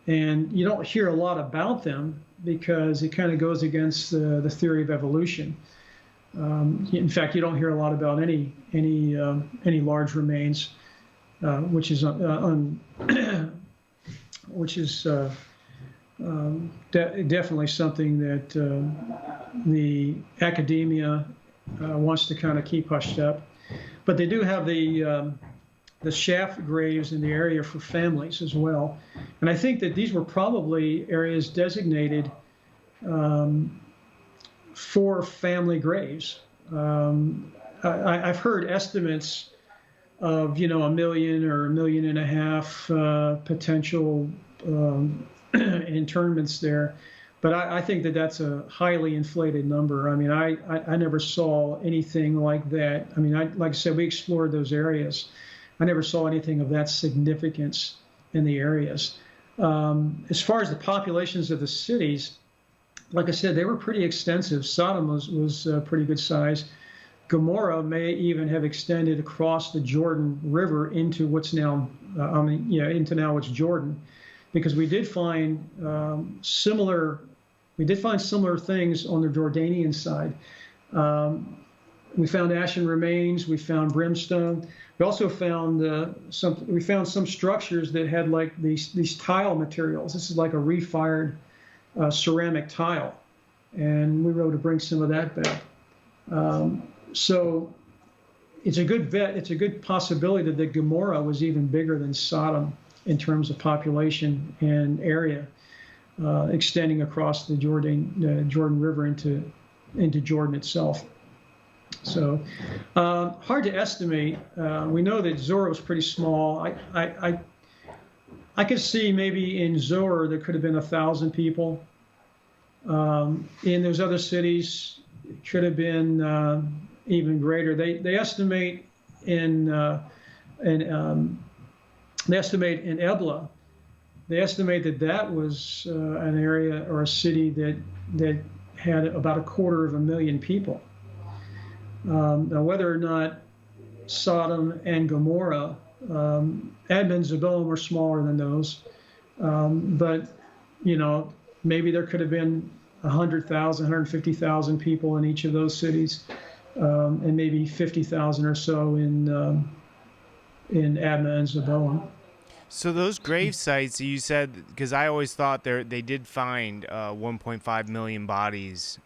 and you don't hear a lot about them because it kind of goes against the theory of evolution. In fact, you don't hear a lot about any large remains, which is definitely something that the academia wants to kind of keep hushed up. But they do have the shaft graves in the area for families as well. And I think that these were probably areas designated 4 family graves. I've heard estimates of, 1 million or 1.5 million potential internments there. But I think that that's a highly inflated number. I mean, I never saw anything like that. I mean, like I said, we explored those areas. I never saw anything of that significance in the areas. As far as the populations of the cities, like I said, they were pretty extensive. Sodom was pretty good size. Gomorrah may even have extended across the Jordan River into what's now, into now what's Jordan, because we did find similar things on the Jordanian side. We found ashen remains. We found brimstone. We also found some structures that had like these tile materials. This is like a refired ceramic tile, and we were able to bring some of that back. So it's a good possibility that Gomorrah was even bigger than Sodom in terms of population and area, extending across the Jordan River into Jordan itself. So hard to estimate. We know that Zoar was pretty small. I could see maybe in Zoar there could have been 1,000 people. In those other cities, it could have been even greater. They estimate in Ebla. They estimate that was an area or a city that had about 250,000 people. Now, whether or not Sodom and Gomorrah, Admah and Zeboim were smaller than those, but maybe there could have been 100,000, 150,000 people in each of those cities, and maybe 50,000 or so in Admah and Zeboim. So those grave sites you said, because I always thought they did find 1.5 million bodies,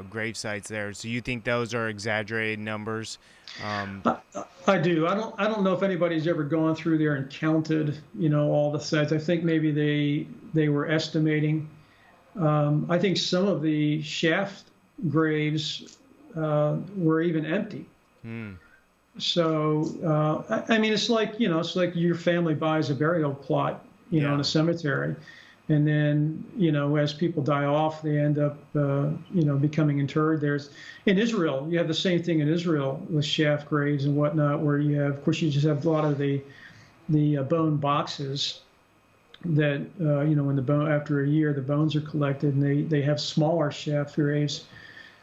grave sites there. So you think those are exaggerated numbers? I do. I don't know if anybody's ever gone through there and counted, all the sites. I think maybe they were estimating. I think some of the shaft graves were even empty. So, I mean, it's like your family buys a burial plot, in a cemetery, and then, as people die off, they end up, becoming interred. In Israel, you have the same thing in Israel with shaft graves and whatnot, where you have, of course, you just have a lot of the bone boxes that, when the bone, after a year, the bones are collected, and they have smaller shaft graves,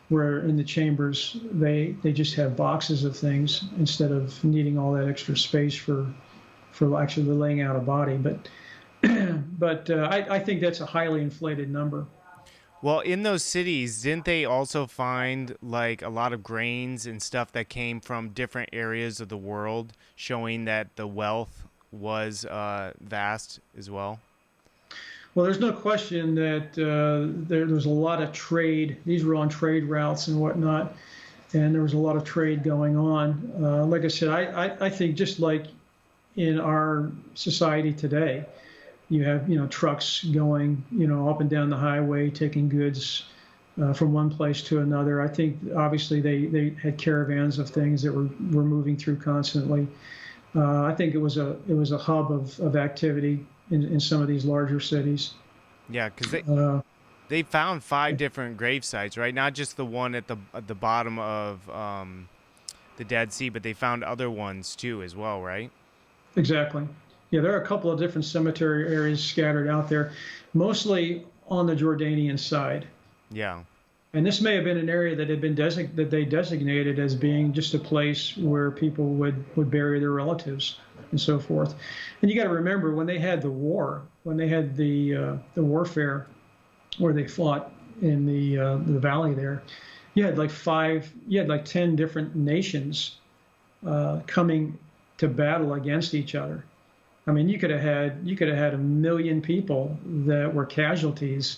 where in the chambers they just have boxes of things instead of needing all that extra space for actually laying out a body. But I think that's a highly inflated number. Well, in those cities, didn't they also find like a lot of grains and stuff that came from different areas of the world, showing that the wealth was vast as well? Well, there's no question that there was a lot of trade. These were on trade routes and whatnot, and there was a lot of trade going on. Like I said, I think just like in our society today, you have trucks going up and down the highway taking goods from one place to another. I think obviously they had caravans of things that were moving through constantly. I think it was a hub of activity in some of these larger cities. Yeah, because they found 5 different grave sites, right? Not just the one at the bottom of the Dead Sea, but they found other ones too as well, right? Exactly. Yeah, there are a couple of different cemetery areas scattered out there, mostly on the Jordanian side. Yeah. And this may have been an area that had been that they designated as being just a place where people would bury their relatives and so forth. And you got to remember, when they had the war, when they had the warfare where they fought in the valley there, you had like 10 different nations coming to battle against each other. I mean, you could have had 1 million people that were casualties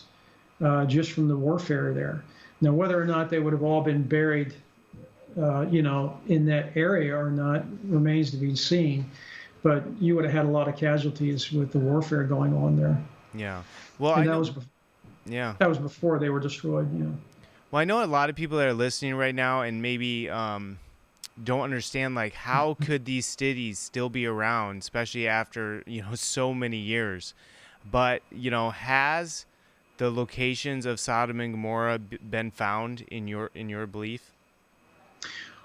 just from the warfare there. Now, whether or not they would have all been buried, in that area or not remains to be seen. But you would have had a lot of casualties with the warfare going on there. Yeah. Well, and that was before they were destroyed. Well, I know a lot of people that are listening right now and maybe don't understand, like, how could these cities still be around, especially after, so many years. But, has the locations of Sodom and Gomorrah been found in your belief?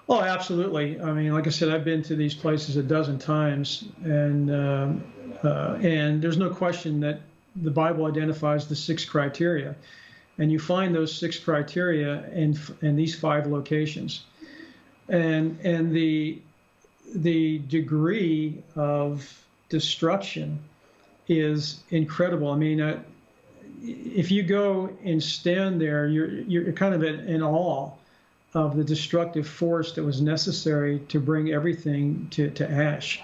Oh, absolutely. I mean, like I said, I've been to these places a dozen times, and there's no question that the Bible identifies the 6 criteria, and you find those 6 criteria in these 5 locations, and the degree of destruction is incredible. I mean, if you go and stand there, you're kind of in awe of the destructive force that was necessary to bring everything to ash.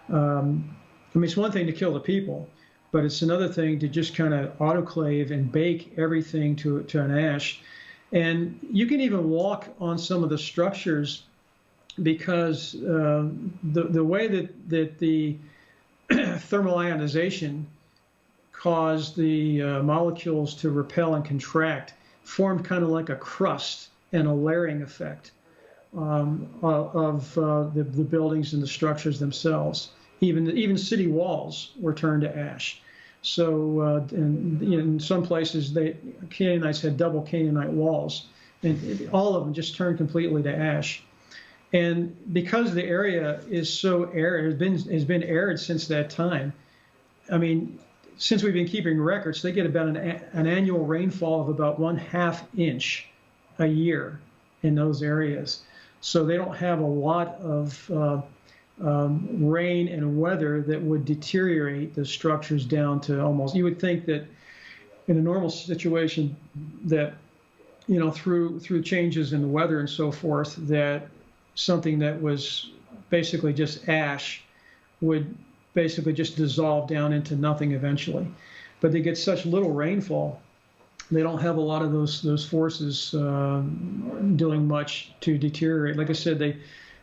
I mean, it's one thing to kill the people, but it's another thing to just kind of autoclave and bake everything to an ash. And you can even walk on some of the structures because the way that the thermal ionization caused the molecules to repel and contract formed kind of like a crust and a layering effect of the buildings and the structures themselves. Even city walls were turned to ash. So in some places, Canaanites had double Canaanite walls, and all of them just turned completely to ash. And because the area is so arid, has been arid since that time. I mean, since we've been keeping records, they get about an annual rainfall of about 1/2 inch a year in those areas. So they don't have a lot of rain and weather that would deteriorate the structures down to almost, you would think that in a normal situation that, through changes in the weather and so forth, that something that was basically just ash would basically just dissolve down into nothing eventually. But they get such little rainfall, they don't have a lot of those forces doing much to deteriorate. Like I said,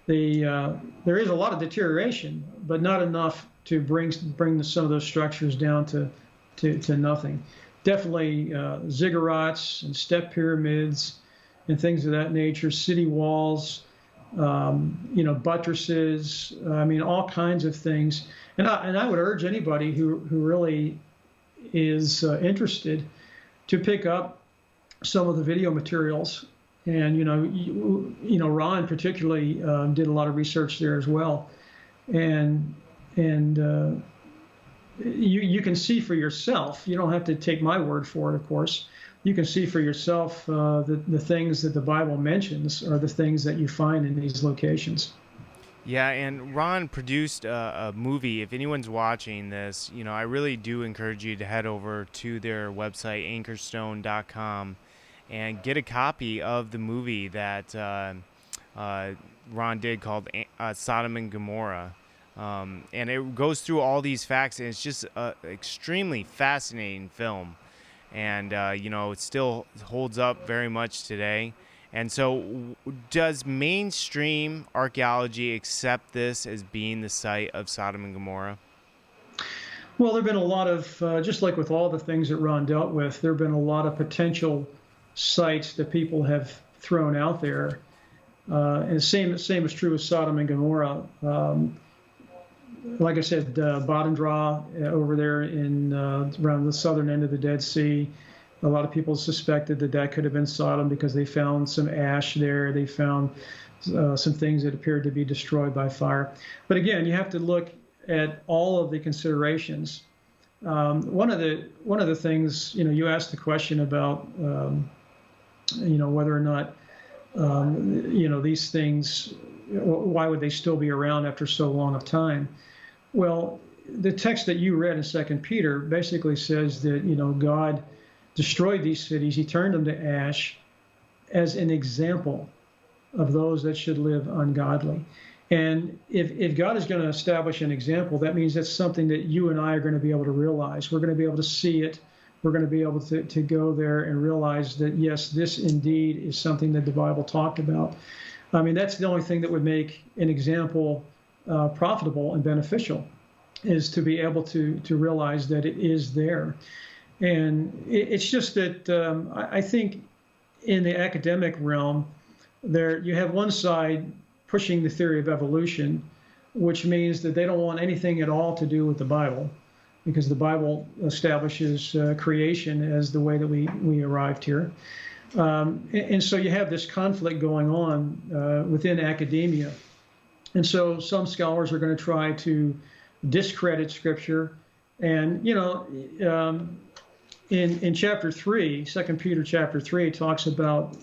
there is a lot of deterioration, but not enough to bring some of those structures down to nothing. Definitely ziggurats and step pyramids and things of that nature, city walls, buttresses. I mean, all kinds of things. And I would urge anybody who really is interested to pick up some of the video materials. And, Ron particularly did a lot of research there as well. And you can see for yourself. You don't have to take my word for it, of course. You can see for yourself the things that the Bible mentions are the things that you find in these locations. Yeah, and Ron produced a movie. If anyone's watching this, I really do encourage you to head over to their website, anchorstone.com, and get a copy of the movie that Ron did called Sodom and Gomorrah. And it goes through all these facts, and it's just an extremely fascinating film. And, it still holds up very much today. And so does mainstream archaeology accept this as being the site of Sodom and Gomorrah? Well, there have been a lot of, just like with all the things that Ron dealt with, there have been a lot of potential sites that people have thrown out there. And the same is true with Sodom and Gomorrah. Like I said, bottom draw over there in around the southern end of the Dead Sea. A lot of people suspected that could have been Sodom because they found some ash there. They found some things that appeared to be destroyed by fire. But again, you have to look at all of the considerations. One of the things, you asked the question about, whether or not, these things, why would they still be around after so long of time? Well, the text that you read in 2 Peter basically says that, God destroyed these cities. He turned them to ash as an example of those that should live ungodly. And if God is going to establish an example, that means that's something that you and I are going to be able to realize. We're going to be able to see it. We're going to be able to go there and realize that, yes, this indeed is something that the Bible talked about. I mean, that's the only thing that would make an example profitable and beneficial, is to be able to realize that it is there. And it's just that I think in the academic realm, there you have one side pushing the theory of evolution, which means that they don't want anything at all to do with the Bible, because the Bible establishes creation as the way that we arrived here. And so you have this conflict going on within academia. And so some scholars are going to try to discredit Scripture. And, in chapter 3, 2 Peter chapter 3, it talks about,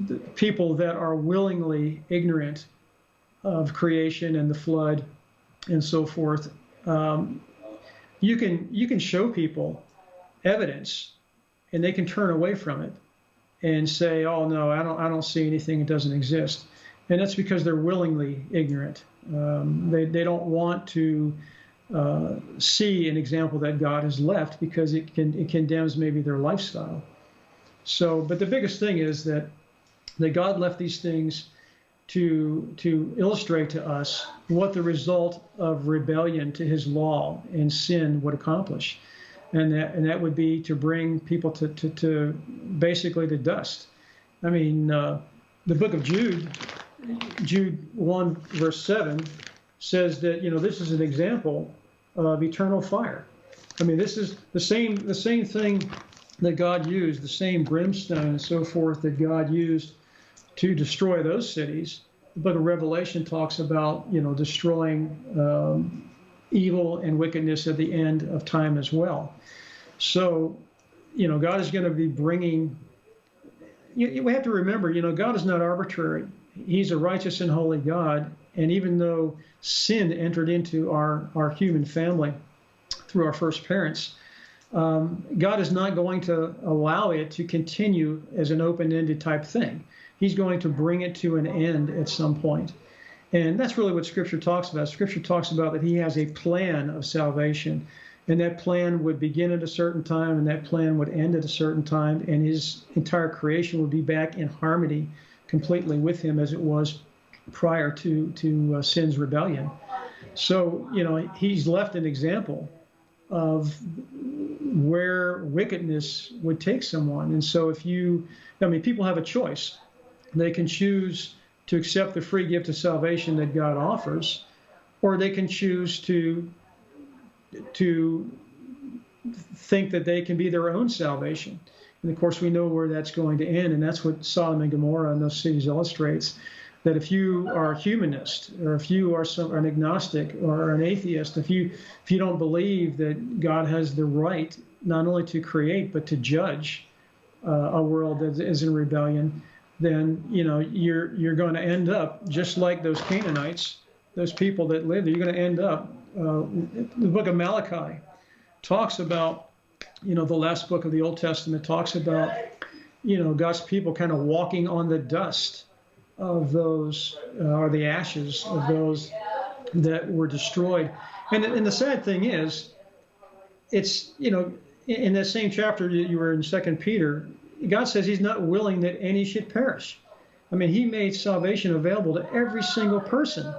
the people that are willingly ignorant of creation and the flood and so forth. You can show people evidence, and they can turn away from it and say, "Oh no, I don't see anything. It doesn't exist," and that's because they're willingly ignorant. They don't want to see an example that God has left because it condemns maybe their lifestyle. So, but the biggest thing is that God left these things to illustrate to us what the result of rebellion to His law and sin would accomplish, and that would be to bring people to basically to dust. I mean, the book of Jude 1 verse 7 says that this is an example of eternal fire. I mean, this is the same thing that God used, the same brimstone and so forth that God used to destroy those cities. The book of Revelation talks about destroying evil and wickedness at the end of time as well. So God is going to be bringing. We have to remember, God is not arbitrary. He's a righteous and holy God, and even though sin entered into our human family through our first parents, God is not going to allow it to continue as an open-ended type thing. He's going to bring it to an end at some point. And that's really what Scripture talks about. Scripture talks about that He has a plan of salvation, and that plan would begin at a certain time, and that plan would end at a certain time, and His entire creation would be back in harmony completely with Him as it was prior to sin's rebellion. So, He's left an example of where wickedness would take someone. And so people have a choice. They can choose to accept the free gift of salvation that God offers, or they can choose to think that they can be their own salvation. And of course, we know where that's going to end, and that's what Sodom and Gomorrah and those cities illustrates, that if you are a humanist, or if you are an agnostic or an atheist, if you don't believe that God has the right not only to create but to judge a world that is in rebellion, then you're going to end up just like those Canaanites, those people that lived there. You're going to end up. The book of Malachi talks about, the last book of the Old Testament talks about, God's people kind of walking on the dust of those, or the ashes of those that were destroyed. And the sad thing is, it's, in that same chapter you were in 2 Peter, God says He's not willing that any should perish. I mean, He made salvation available to every single person.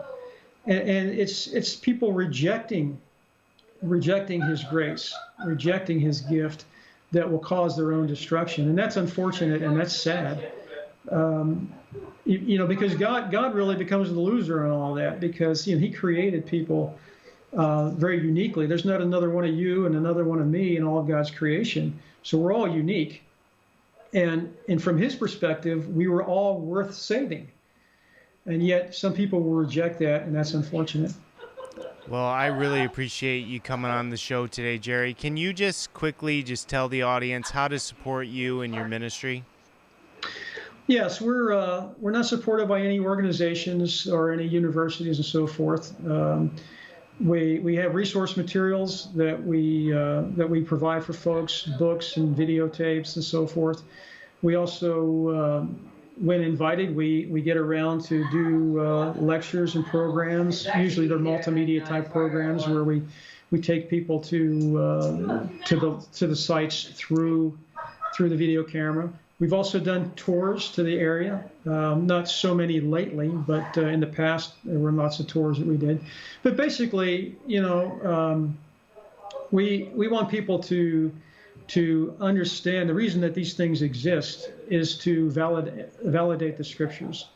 And it's people rejecting His grace, rejecting His gift that will cause their own destruction. And that's unfortunate, and that's sad. Because God really becomes the loser in all that, because He created people very uniquely. There's not another one of you and another one of me in all of God's creation. So we're all unique. And from His perspective, we were all worth saving. And yet some people will reject that, and that's unfortunate. Well, I really appreciate you coming on the show today, Jerry. Can you just quickly tell the audience how to support you and your ministry? Yes, we're not supported by any organizations or any universities and so forth. We have resource materials that we provide for folks, books and videotapes and so forth. We also, when invited, we get around to do lectures and programs. Usually they're multimedia type programs where we take people to the sites through the video camera. We've also done tours to the area, not so many lately, but in the past there were lots of tours that we did. But basically, we want people to to understand the reason that these things exist is to validate the scriptures.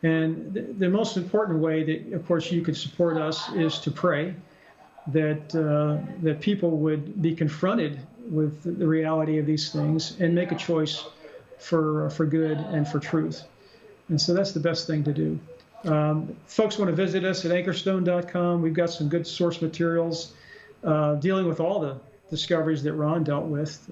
And the most important way that, of course, you could support us is to pray that people would be confronted with the reality of these things and make a choice for good and for truth. And so that's the best thing to do. Folks want to visit us at anchorstone.com. We've got some good source materials dealing with all the discoveries that Ron dealt with.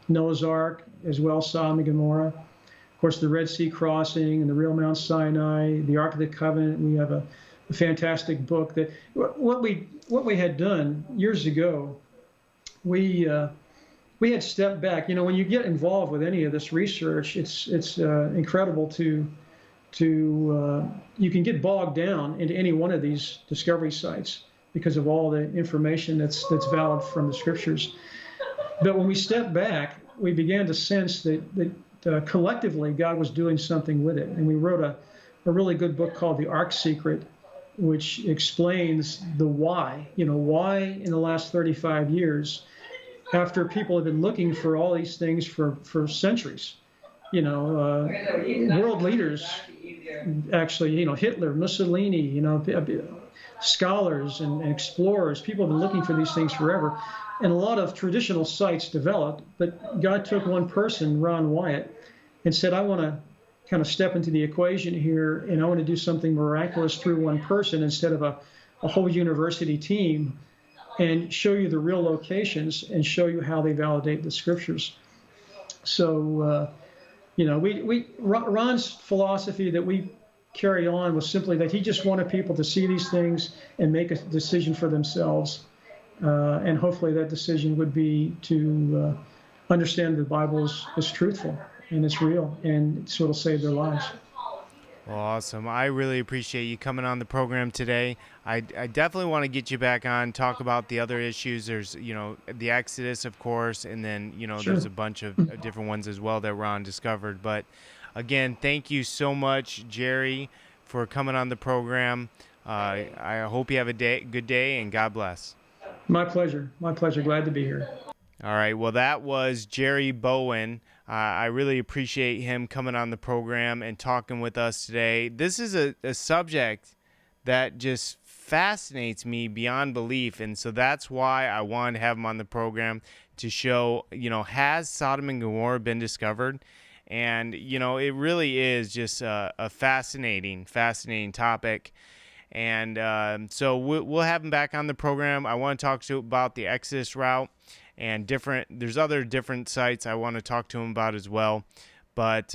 Noah's Ark, as well, Sodom and Gomorrah. Of course, the Red Sea crossing and the real Mount Sinai, the Ark of the Covenant. We have a fantastic book that what we had done years ago. We had stepped back. You know, when you get involved with any of this research, it's incredible to you can get bogged down into any one of these discovery sites because of all the information that's valid from the scriptures. But when we stepped back, we began to sense that collectively God was doing something with it, and we wrote a really good book called The Ark Secret, which explains the why. You know, why in the last 35 years, after people have been looking for all these things for centuries, you know, world leaders, actually, you know, Hitler, Mussolini, you know, scholars and explorers, people have been looking for these things forever. And a lot of traditional sites developed, but God took one person, Ron Wyatt, and said, I want to kind of step into the equation here, and I want to do something miraculous through one person instead of a whole university team, and show you the real locations and show you how they validate the scriptures. So, you know, Ron's philosophy that we carry on was simply that he just wanted people to see these things and make a decision for themselves. And hopefully that decision would be to understand the Bible is truthful and it's real, and so it'll save their lives. Well, awesome. I really appreciate you coming on the program today. I definitely want to get you back on, talk about the other issues. There's, you know, the Exodus, of course, and then, you know, Sure. There's a bunch of different ones as well that Ron discovered. But again, thank you so much, Jerry, for coming on the program. I hope you have a good day, and God bless. My pleasure. My pleasure. Glad to be here. All right. Well, that was Jerry Bowen. I really appreciate him coming on the program and talking with us today. This is a subject that just fascinates me beyond belief, and so that's why I wanted to have him on the program to show, you know, has Sodom and Gomorrah been discovered? And, you know, it really is just a fascinating topic. And so we'll have him back on the program. I want to talk to him about the Exodus route. And there's other different sites I want to talk to him about as well. But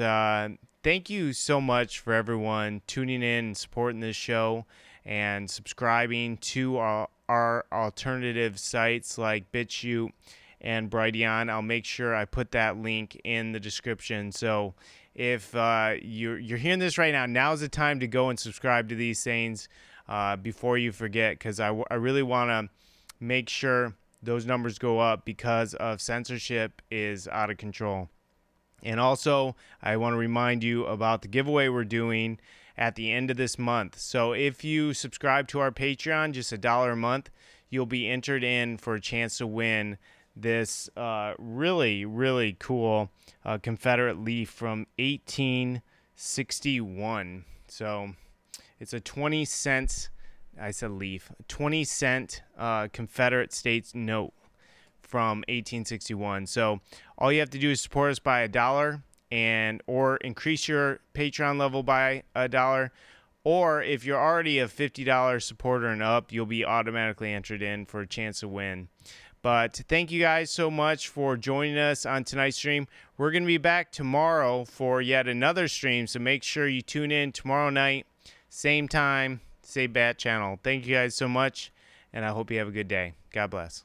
thank you so much for everyone tuning in and supporting this show and subscribing to our alternative sites like BitChute and Brighteon. I'll make sure I put that link in the description. So if you're hearing this right now, now's the time to go and subscribe to these things before you forget, because I really want to make sure those numbers go up because of censorship is out of control. And also, I want to remind you about the giveaway we're doing at the end of this month. So if you subscribe to our Patreon, just $1 a month, you'll be entered in for a chance to win this really, really cool Confederate leaf from 1861. So it's a 20 cents. I said leaf, 20-cent Confederate States note from 1861. So all you have to do is support us by $1 or increase your Patreon level by $1. Or if you're already a $50 supporter and up, you'll be automatically entered in for a chance to win. But thank you guys so much for joining us on tonight's stream. We're going to be back tomorrow for yet another stream, so make sure you tune in tomorrow night, same time, same bat channel. Thank you guys so much, and I hope you have a good day. God bless.